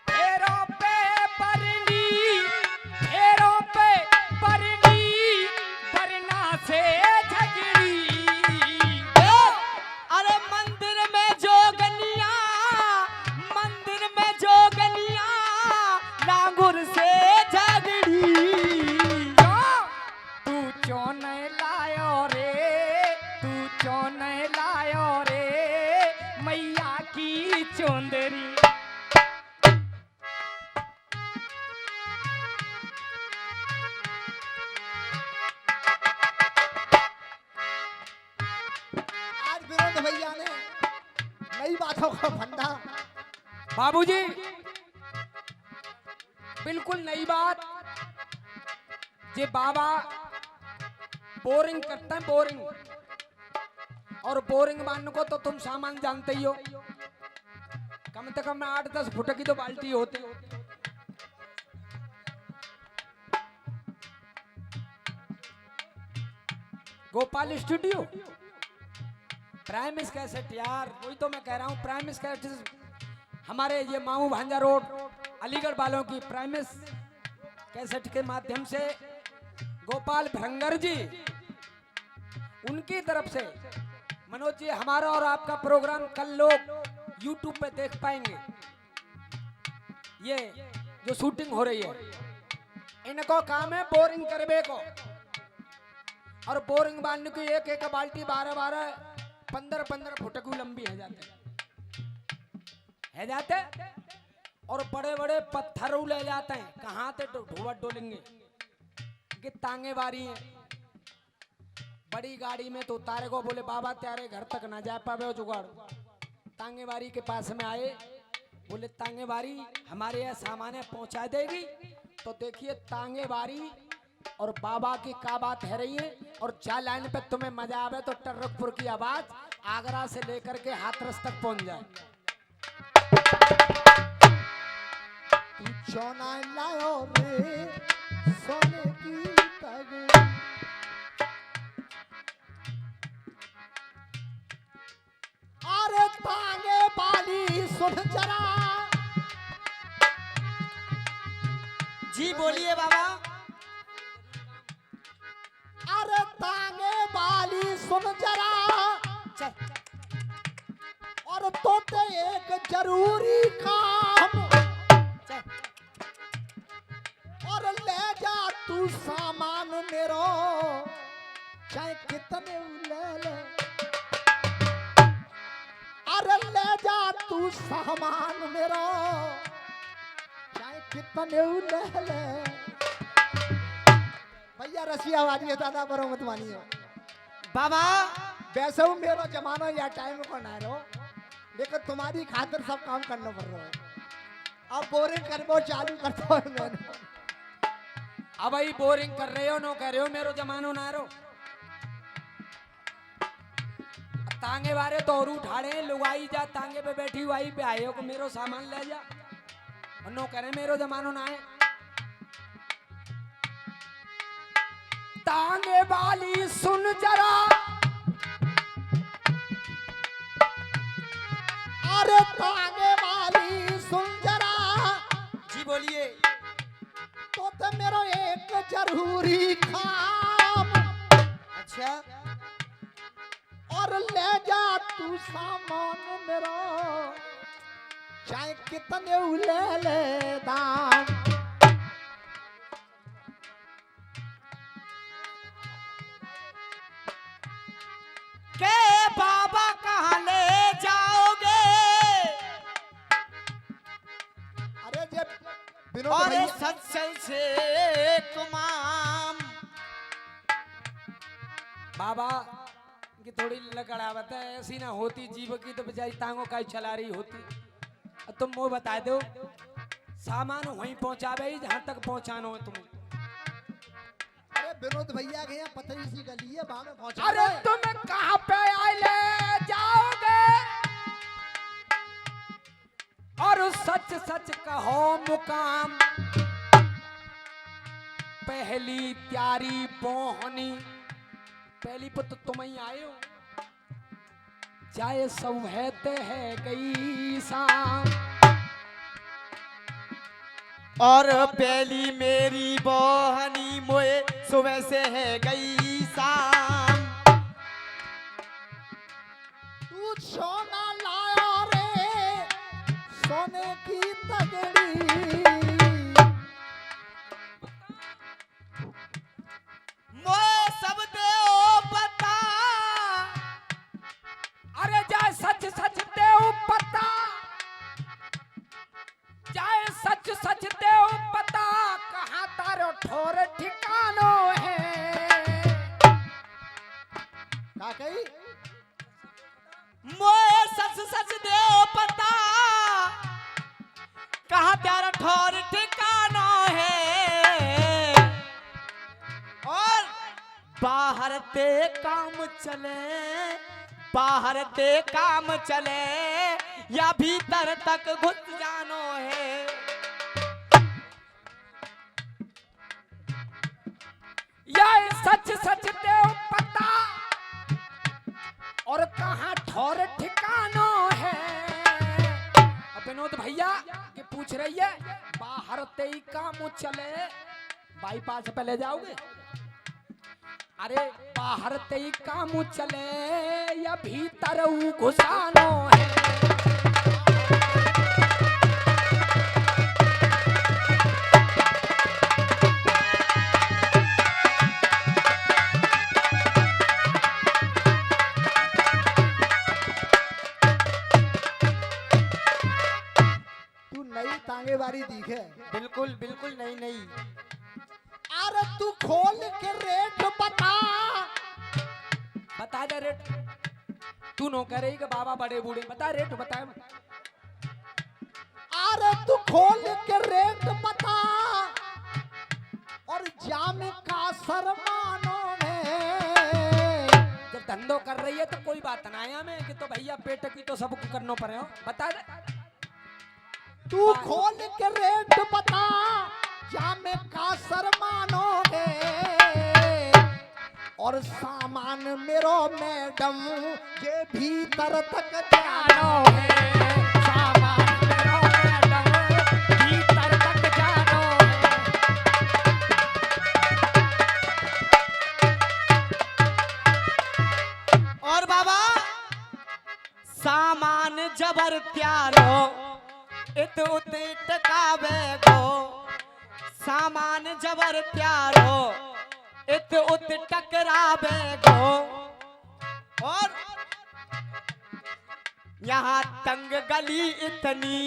फेरों पे परनी, फेरों पे परनी, वरना से झगड़ी। अरे मंदिर में जोगनिया, मंदिर में जोगनिया, लांगुर से झगड़ी। तू चौन लायो रे, तू चौन लायो रे, मैया की चौंदरी। आज विनोद भैया ने नई बातों का फंडा। बाबूजी बिल्कुल नई बात। ये बाबा बोरिंग करते हैं, बोरिंग। और बोरिंग मानने को तो तुम सामान जानते ही हो। कम से कम 8-10 फुट की तो बाल्टी होती। गोपाल स्टूडियो प्राइमिस कैसेट, यार वही तो मैं कह रहा हूँ। प्राइमिस कैसेट हमारे ये माऊ भांजा रोड अलीगढ़ वालों की प्राइमिस कैसेट के माध्यम से गोपाल भरंगर जी, उनकी तरफ से मनोज जी, हमारा और आपका प्रोग्राम कल लोग यूट्यूब पे देख पाएंगे। ये जो शूटिंग हो रही है, इनको काम है बोरिंग करबे को। और बोरिंग बांधने की एक एक बाल्टी 12-12 15-15 फुट की लंबी है जाते और बड़े बड़े पत्थर ले जाते हैं। कहाँ से ढोवट डोलेंगे कि तांगे बारी हैं। बड़ी गाड़ी में तो उतारे को बोले बाबा तेरे घर तक ना जा पावे जुगाड़। तांगे बारी के पास में आए, बोले तांगे बारी हमारे यहाँ सामान पहुंचा देगी। तो देखिए तांगे बारी और बाबा की क्या बात है रही है। और जा लाइन पे तुम्हें मजा आवे तो टर्रकपुर की आवाज आगरा से लेकर के हाथरस तक पहुंच जाए। तू चौना लायो रे सोने की तगड़ी। अरे तांगे बाली सुन जरा। जी बोलिए बाबा। अरे तांगे बाली सुन जरा। और तो ते एक जरूरी काम। और ले जा तू सामान मेरो, चाहे कितने ले ले। अरे ले जा तू सामान मेरो, चाहे कितने ले ले। भैया रसिया वाली है, दादा बरो मत मानियो बाबा। वैसे हूँ मेरो जमाना या टाइम को ना रहो, लेकिन तुम्हारी खातिर सब काम करना पड़ रहा है। अब बोरिंग करबो चालू करता हूँ मैंने। अब भाई बोरिंग कर रहे हो नो कह रहे हो मेरो जमानो ना रो तांगे बारे तो और उठाड़े लुगाई जा तांगे पे बैठी हुई पे आए हो को मेरो सामान ले जा और नो कह रहे मेरो जमानो ना है तांगे वाली सुन जरा अरे तांगे वाली सुन जरा जी बोलिए तो मेरो एक जरूरी काम अच्छा और ले जा तू सामान मेरो चाहे कितने ले ले दाम के बाबा कहाँ ले जाओगे अरे जब विनोद और भैया सत्संग से कुमाम बाबा की थोड़ी लकड़ावत है ऐसी ना होती जीव की तो बेचारी टांगों का ही चला रही होती अब तुम वो बता दो सामान वहीं पहुंचावे ही जहां तक पहुंचाना हो तुम्हें अरे विनोद भैया के यहाँ पथरी सी गली है वहां में पहुंचा अरे तुम कहाँ पे आए ले जाओगे और सच सच कहो मुकाम पहली त्यारी बोहनी पहली पर तो तुम ही आए हो चाहे सौहते है गई शाम और पहली मेरी बहनी मोए सुबह से है गई शाम तू सोना लाया रे सोने की तगड़ी मोए सब दे ओ पता अरे जाए सच सच देव पता जाए सच सच देव पता कहाँ तारो ठोर ठिकानो है का कही मोए सच सच दे ओ पता कहाँ प्यारा ठौर ठिकाना है और बाहर ते काम चले बाहर ते काम चले या भीतर तक घुस जानो है यह सच सच देव पता और कहाँ ठोर ठिकानो है अब विनोद भैया ये पूछ रही है बाहर ते ही काम चले बाईपास पे ले जाओगे अरे बाहर ते ही काम चले या भीतर ऊ घुसानो है तू नई तांगे बारी दिखे बिल्कुल बिल्कुल नहीं नहीं अरे तू खोल के रेट बता दे रेट तू नो कह रही कि बाबा बड़े बूढ़े बता रेट बताए अरे तू खोल के रेट बता और जामे का शर्मानो में जब धंधो कर रही है तो कोई बात ना आया में कि तो भैया पेट की तो सबको करना पड़े हो बता दे तू खोल के रेट बता जामे का शर्मानो है और सामान मेरो मैडम के भीतर तक जानो है सामान मेरो मैडम भीतर तक जानो है और बाबा सामान जबर त्यारो इत उत टकावे गो सामान जबर त्यारो इत उत टकरावे गो और यहाँ तंग गली इतनी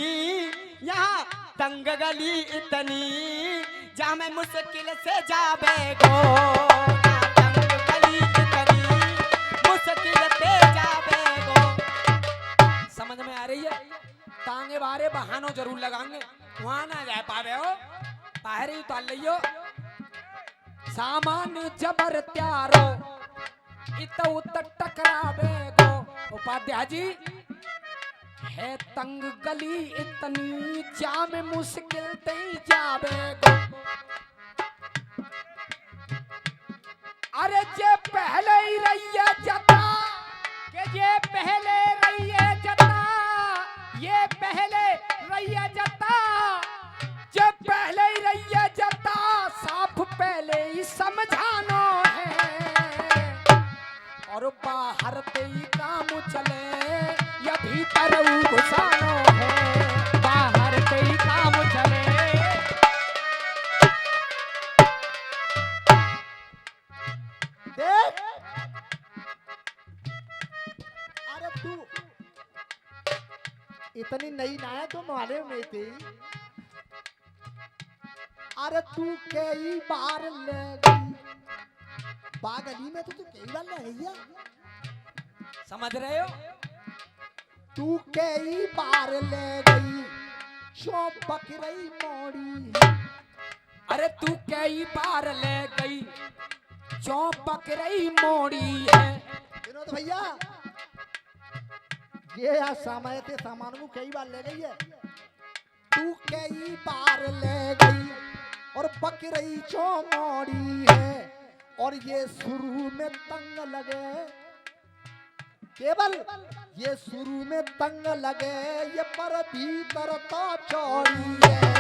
यहाँ तंग गली इतनी जहाँ मैं मुश्किल से जावे गो यहाँ तंग गली इतनी मुश्किल से जावे गो समझ में आ रही है तांगे बारे बहानों जरूर लगाएंगे वहां ना जा पावे हो बाहर ही उतार लियो सामान जबर त्यारो इत उत टकरावे गो। उपाध्याय जी है तंग गली इतनी जाम मुश्किल ते जावे गो। अरे जे पहले ही रहिए जता के ये पहले रहिए जता, ये पहले रहिए जता, जे पहले ही रहिए जता साफ पहले ही समझाना है। और बाहर ते ही काम चले या भीतर घुसाना है। बाहर से ही काम चले। देख अरे तू इतनी नई ना है तो माले में थी। अरे तू कई बार ले गई बागली में, तो तू कई बार ले गई है। समझ रहे हो? तू कई बार ले गई शो बकरई मोड़ी। अरे तू कई बार ले गई जो बकरई मोड़ी है। विनोद भैया ये यार समय थे सामान को कई बार ले गई है। तू कई बार ले गई और बकरई चौमोड़ी है। और ये शुरू में तंग लगे, केवल ये शुरू में तंग लगे, ये पर भीतर तो चौड़ी है।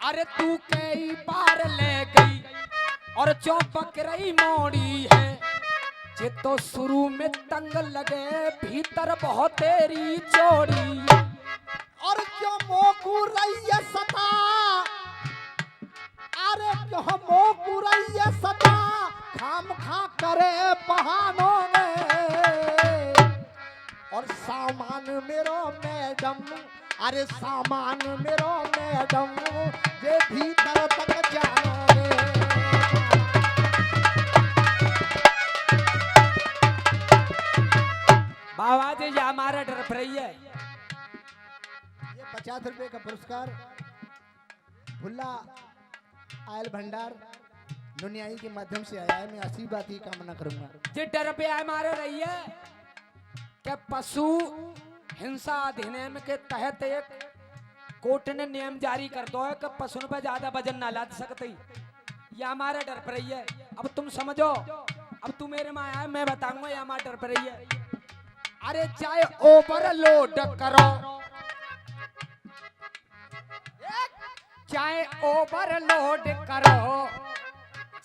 अरे तू कई बार ले गई और जो बकरई मोड़ी है। जे तो शुरू में तंग लगे भीतर बहुत तेरी चोरी। और जो मोकू रही है सता, अरे जो मोकू रही है सता, खाम खा करे बहानों में। और सामान मेरो मैडम, अरे सामान मेरो मैडम, ये भीतर तक जानोगे। बाबा जी ये हमारा डर रही है। ये 50 रुपए का पुरस्कार भुल्ला आयल भंडार नुनियाई के माध्यम से आया है। मैं आशीर्वाद की कामना करूंगा। जे डर पे हमारे रही है कि पशु हिंसा अधिनियम के तहत एक कोर्ट ने नियम जारी कर दो है कि पशुओं पर ज्यादा वजन ना लाद सकते। ये हमारा डर पर रही है। अब तुम समझो, अब तू मेरे में आया मैं बताऊंगा ये हमारा डर पर रही है। अरे चाहे ओवरलोड करो, चाहे ओवरलोड करो,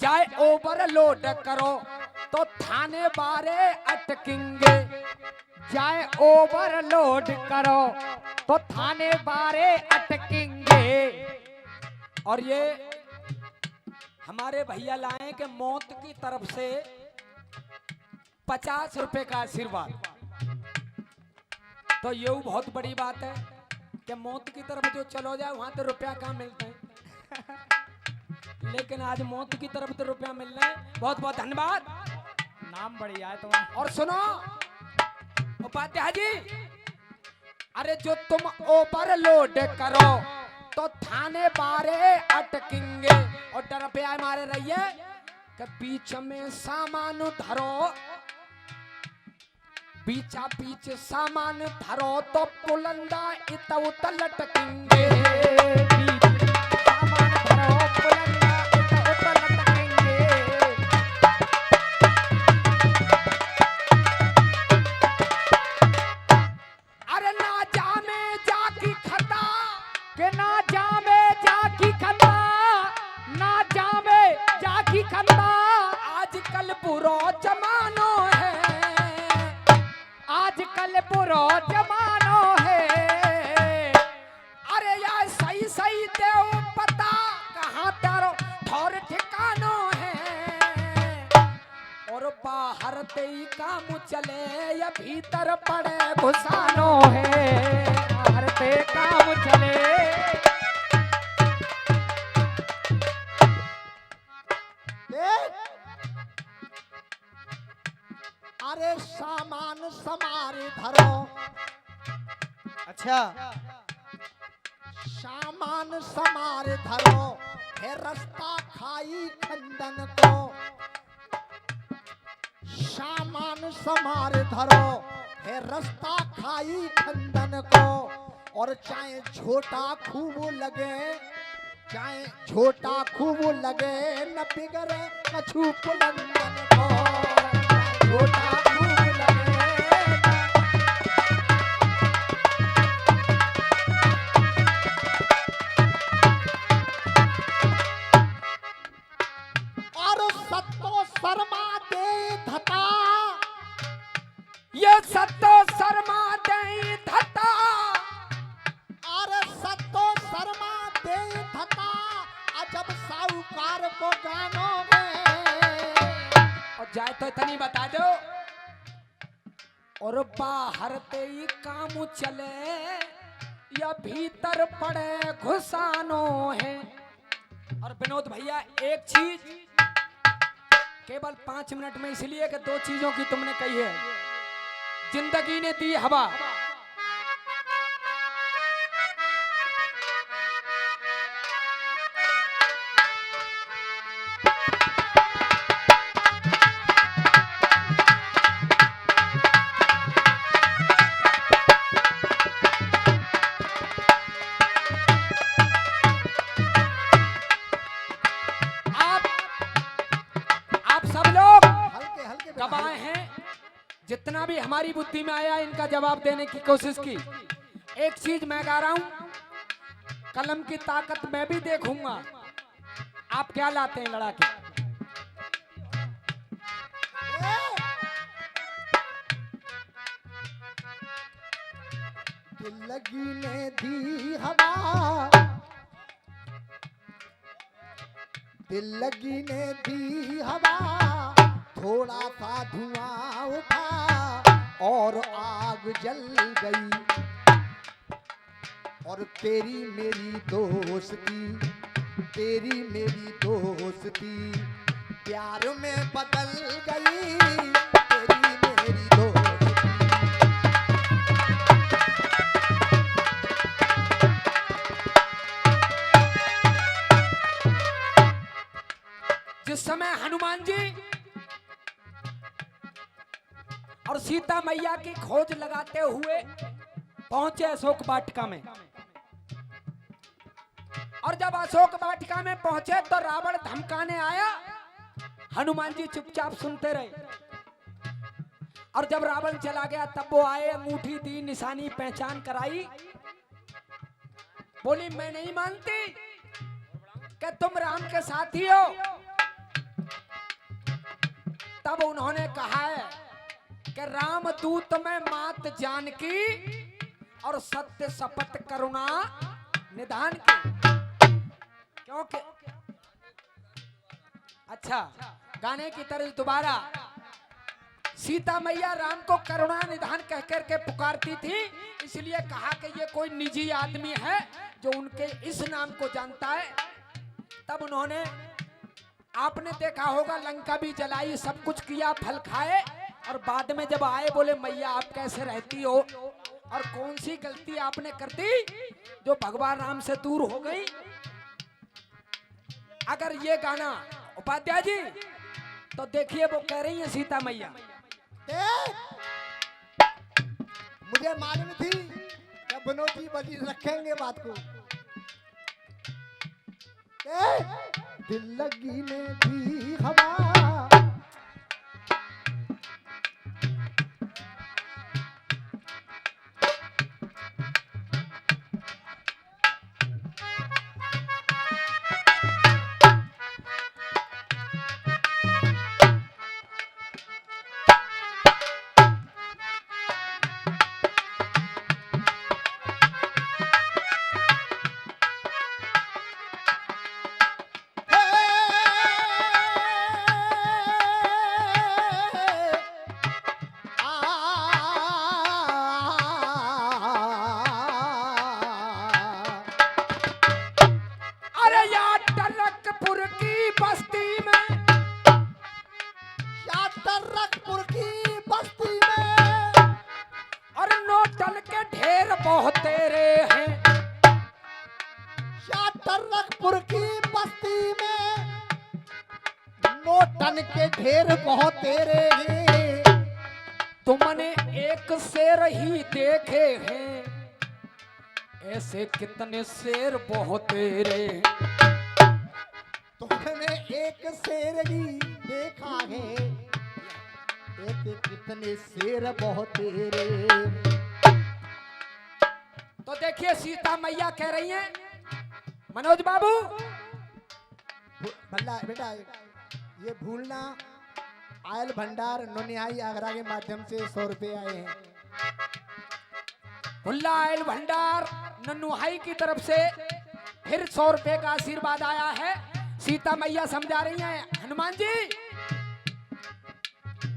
चाहे ओवरलोड करो तो थाने बारे अटकेंगे। चाहे ओवरलोड करो तो थाने बारे अटकेंगे। और ये हमारे भैया लाए कि मौत की तरफ से 50 रुपए का आशीर्वाद। तो ये बहुत बड़ी बात है कि मौत की तरफ जो चलो जाए वहां तो रुपया कहाँ मिलते हैं। लेकिन आज मौत की तरफ तो रुपया मिल रहे हैं। बहुत बहुत धन्यवाद। नाम बढ़िया है तो। और सुनो उपाध्याय जी, अरे जो तुम ओवरलोड करो तो थाने बारे अटकेंगे। और डर पे आए मारे रहिए कि बीच में सामान धरो, बीचा बीच सामान धरो तो पुलंदा इत उत लटकेंगे। सामान धरो पुलंदा इत उत लटकेंगे। अरे ना जामे जाकी खता, के ना जामे जाकी खंदा, ना जामे जाकी खंदा। आजकल बुरा जमानो है, आजकल बुरा जमानो है। अरे यार सही सही देव पता कहाँ तारो ठौर ठिकानो है। और बाहर ते ही काम चले या भीतर पड़े घुसानो है। बाहर ते काम चले। अरे शाम अच्छा सामान समार धरो है रास्ता खाई खंडन को, सामान समार धरो है रास्ता खाई खंडन को, और चाहे छोटा खूब लगे, चाहे छोटा खूब लगे न बिगड़े कछु पुलंदन को, छोटा खूब लगे और सत्तो शर्मा दे धता, ये सत्तो शर्मा दे धता, अरे सत्तो शर्मा दे धता, अजब साहूकार को गानों में। और जाए तो इतनी बता दो, और बाहर ते ही काम चले या भीतर पड़े घुसानो है। और विनोद भैया एक चीज केवल 5 मिनट में, इसलिए कि 2 चीजों की तुमने कही है। जिंदगी ने दी हवा, आप सब लोग हल्के हल्के पे गवाह हैं। जितना भी हमारी बुद्धि में आया इनका जवाब देने की कोशिश की। एक चीज मैं गा रहा हूं, कलम की ताकत मैं भी देखूंगा, आप क्या लाते हैं लड़ा के। दिल लगी ने दी हवा, दिल लगी ने दी हवा, थोड़ा सा धुआं उठा और आग जल गई, और तेरी मेरी दोस्ती, तेरी मेरी दोस्ती प्यार में बदल गई, तेरी मेरी दोस्ती। जिस समय हनुमान जी और सीता मैया की खोज लगाते हुए पहुंचे अशोक वाटिका में, और जब अशोक वाटिका में पहुंचे तो रावण धमकाने आया, हनुमान जी चुपचाप सुनते रहे। और जब रावण चला गया तब वो आए, अंगूठी दी, निशानी पहचान कराई, बोली मैं नहीं मानती कि तुम राम के साथी हो। तब उन्होंने कहा है कि राम दूत में मात जानकी और सत्य शपथ करुणा निधान की। क्योंकि अच्छा गाने की तरह दोबारा, सीता मैया राम को करुणा निधान कह कर के पुकारती थी, इसलिए कहा कि ये कोई निजी आदमी है जो उनके इस नाम को जानता है। तब उन्होंने, आपने देखा होगा, लंका भी जलाई, सब कुछ किया, फल खाए, और बाद में जब आए बोले मैया आप कैसे रहती हो, और कौन सी गलती आपने कर दी जो भगवान राम से दूर हो गई। अगर ये गाना उपाध्याय जी, तो देखिए वो कह रही है सीता मैया, मुझे मालूम थी कि विनोद जी बड़ी रखेंगे बात को। दिल लगी ने दी हवा, बहुत तेरे हैं। टर्रकपुर की बस्ती में नोटन के ढेर बहुत तेरे हैं। तुमने एक शेर ही देखे हैं, ऐसे कितने शेर बहुत तेरे हैं। तुमने एक शेर ही देखा है, ऐसे कितने शेर बहुत तेरे। तो देखिए सीता मैया कह रही हैं, मनोज बाबू भल्ला बेटा ये भूलना, आयल भंडार नोनिहाई आगरा के माध्यम से 100 रुपए आए हैं। भुल्ला आयल भंडार नन्नुहाई की तरफ से फिर 100 रुपए का आशीर्वाद आया है। सीता मैया समझा रही हैं, हनुमान जी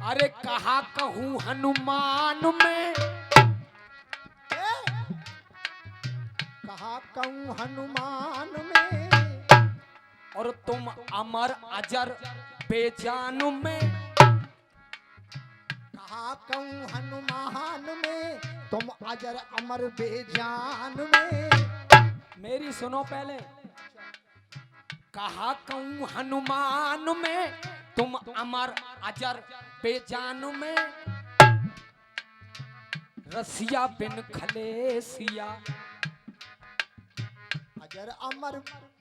अरे कहा कहूँ हनुमान में, कहा कहूँ हनुमान में, और तुम अमर अजर बेजान में। कहा कहूँ हनुमान में, तुम अजर अमर बेजान में। मेरी सुनो पहले, कहा कहूँ हनुमान में, तुम अमर अजर बेजान में। रसिया बिन खलेसिया, अजर अमर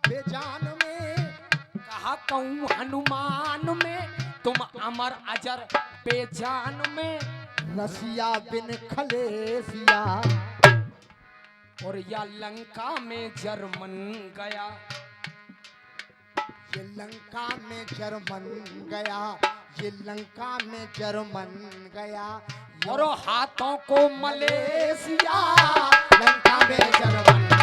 बेजान में। कहा कहूँ हनुमान में, तुम अमर अजर बेजान में। रसिया बिन खलेसिया, और या लंका में जर्मन गया, ये लंका में जर्मन गया, ये लंका में जर्मन गया। और हाथों को मलेशिया, लंका में जर्मन गया।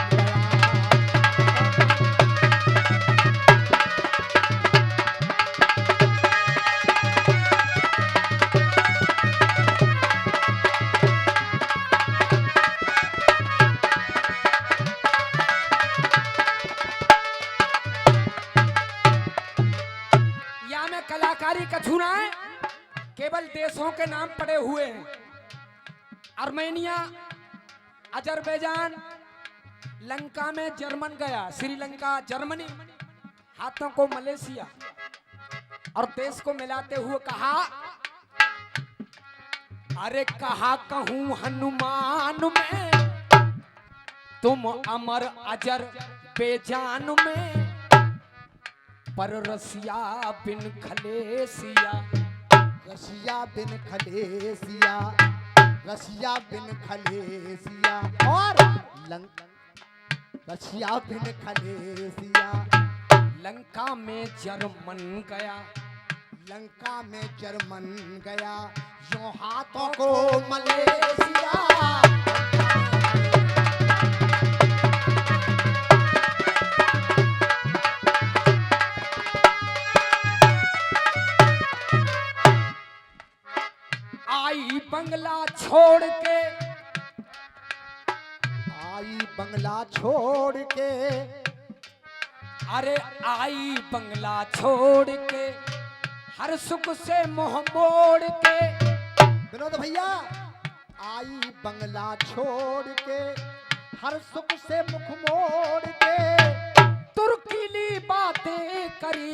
या में कलाकारी कछुरा है, केवल देशों के नाम पड़े हुए हैं। आर्मेनिया, अजरबैजान, लंका में जर्मन गया, श्रीलंका जर्मनी, हाथों को मलेशिया, और देश को मिलाते हुए कहा, अरे कहा कहूँ हनुमान में, तुम अमर अजर बेजान में। पर रसिया बिन खलेसिया, रसिया बिन खलेसिया, रसिया बिन खलेसिया। और रसिया बिन खलेसिया, लंका में जर्मन गया, लंका में जर्मन गया। यो हाथों को मलेशिया, आई बंगला छोड़ के, आई बंगला छोड़ के। अरे आई बंगला छोड़ के, हर सुख से मुंह मोड़ के। विनोद भैया, आई बंगला छोड़ के, हर सुख से मुख मोड़ के। तुर्कीली बातें करी,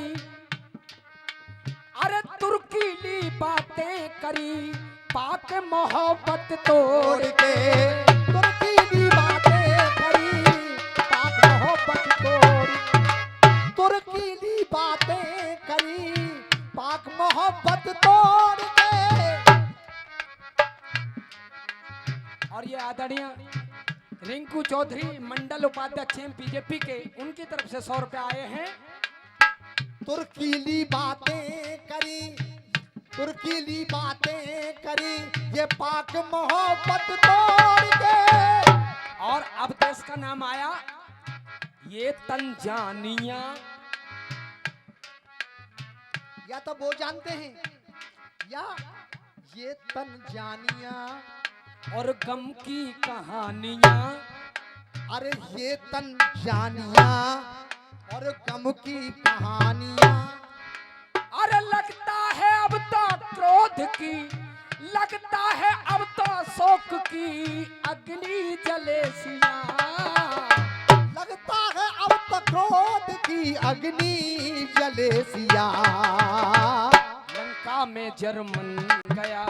अरे तुर्कीली बातें करी, पाक मोहब्बत तोड़ के। तुर्कीली बातें करी, पाक मोहब्बत तोड़। तुर्कीली बातें करी, पाक मोहब्बत तोड़ के। और ये आदरणीय रिंकू चौधरी मंडल उपाध्यक्ष हैं बीजेपी के, उनकी तरफ से 100 रुपए आए हैं। तुर्कीली बातें करी, तुर्कीली बातें करी, ये पाक मोहब्बत तोड़ के। और अब देश का नाम आया, ये तंजानिया। या तो वो जानते हैं, या ये तंजानिया। और गम की कहानियां, अरे ये तंजानिया और गम की कहानियां। अरे लगता है अब तो क्रोध की लगता है अब तो शोक की अग्नि जले सिया। लगता है अब तो क्रोध की अग्नि जले सिया। लंका में जर्मन गया,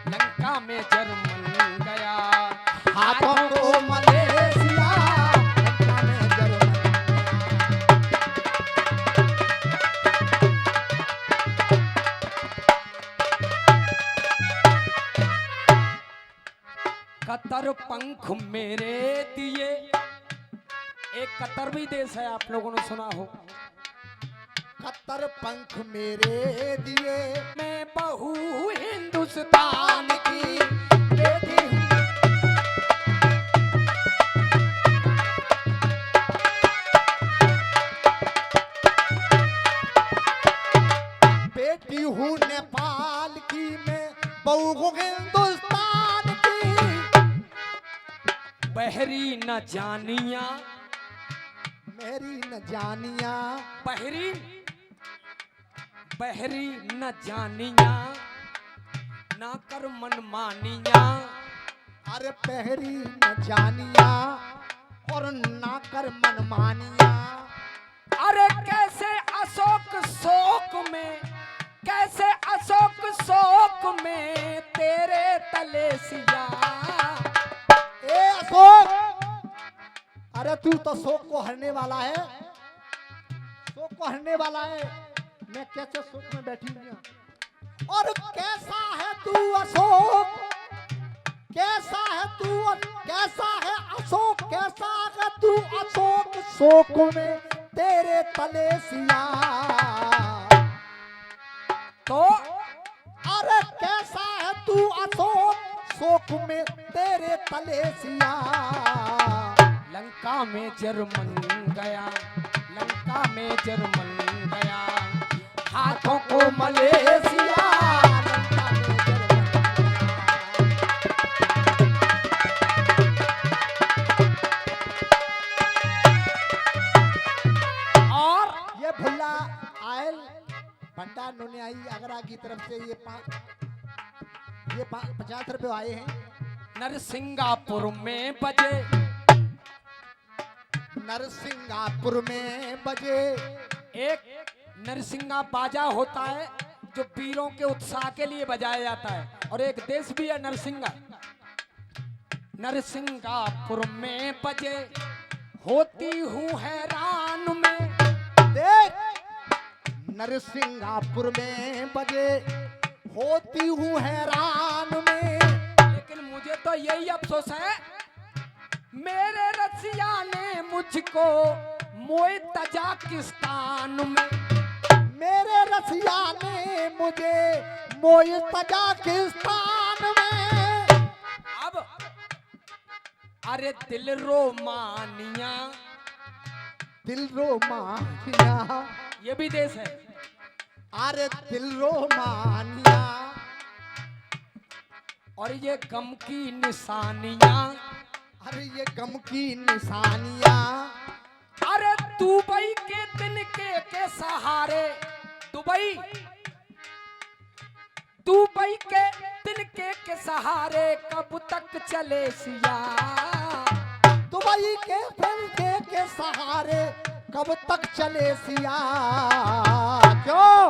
लंका में जर्मन गया, हाथों को मले सिया। लंका में जर्मन कतर पंख मेरे दिए। एक कतर भी देश है, आप लोगों ने सुना हो। कतर पंख मेरे दिए, मैं बहू हिंदुस्तान की बेटी हूँ। बेटी हूँ नेपाल की, मैं बहू हूँ हिंदुस्तान की। बहरी न जानिया, मेरी न जानिया। बहरी बहरी न जानिया, ना कर मन मानिया। अरे पहरी न जानिया और ना कर मन मानिया। अरे कैसे अशोक शोक में, कैसे अशोक शोक में तेरे तले सिया। ए अशोक, अरे तू तो शोक को हरने वाला है, शोक को हरने वाला है। मैं कैसे शोक में बैठी हूँ। और कैसा है तू अशोक, कैसा है तू, कैसा है अशोक, कैसा है तू अशोक शोक में तेरे तले सिया। तो अरे कैसा है तू अशोक शोक में तेरे तले सिया। लंका में जर्मन गया, लंका में जर्मन गया, हाथों को मलेशिया। लंका में जर्मन और ये भुल्ला आयल भंडार नोनियाई आगरा की तरफ से ये 50 रुपए आए हैं। नरसिंगापुर में बजे, नरसिंगापुर में बजे। एक नरसिंगा बाजा होता है जो वीरों के उत्साह के लिए बजाया जाता है, और एक देश भी है नरसिंगा। नरसिंगापुर में बजे, होती हूँ हैरान में। देख नरसिंगापुर में बजे, होती हूँ हैरान में। लेकिन मुझे तो यही अफसोस है, मेरे रसिया ने मुझको मोए तजाकिस्तान में। मेरे रसिया ने मुझे मोए तजाकिस्तान में। अब अरे दिल रोमानिया, दिल रोमानिया, ये भी देश है। अरे दिल रोमानिया। और ये गम की निशानियां, अरे ये गम की निशानियां। अरे दुबई के तिनके के सहारे, दुबई दुबई के तिनके के सहारे कब तक चले सिया। दुबई के तिनके के सहारे कब तक चले सिया। क्यों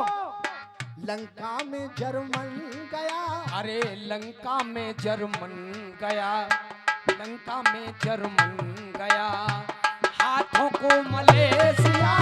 लंका में जर्मन गया। अरे लंका में जर्मन गया, लंका में जर्मन गया, हाथों को मलेशिया।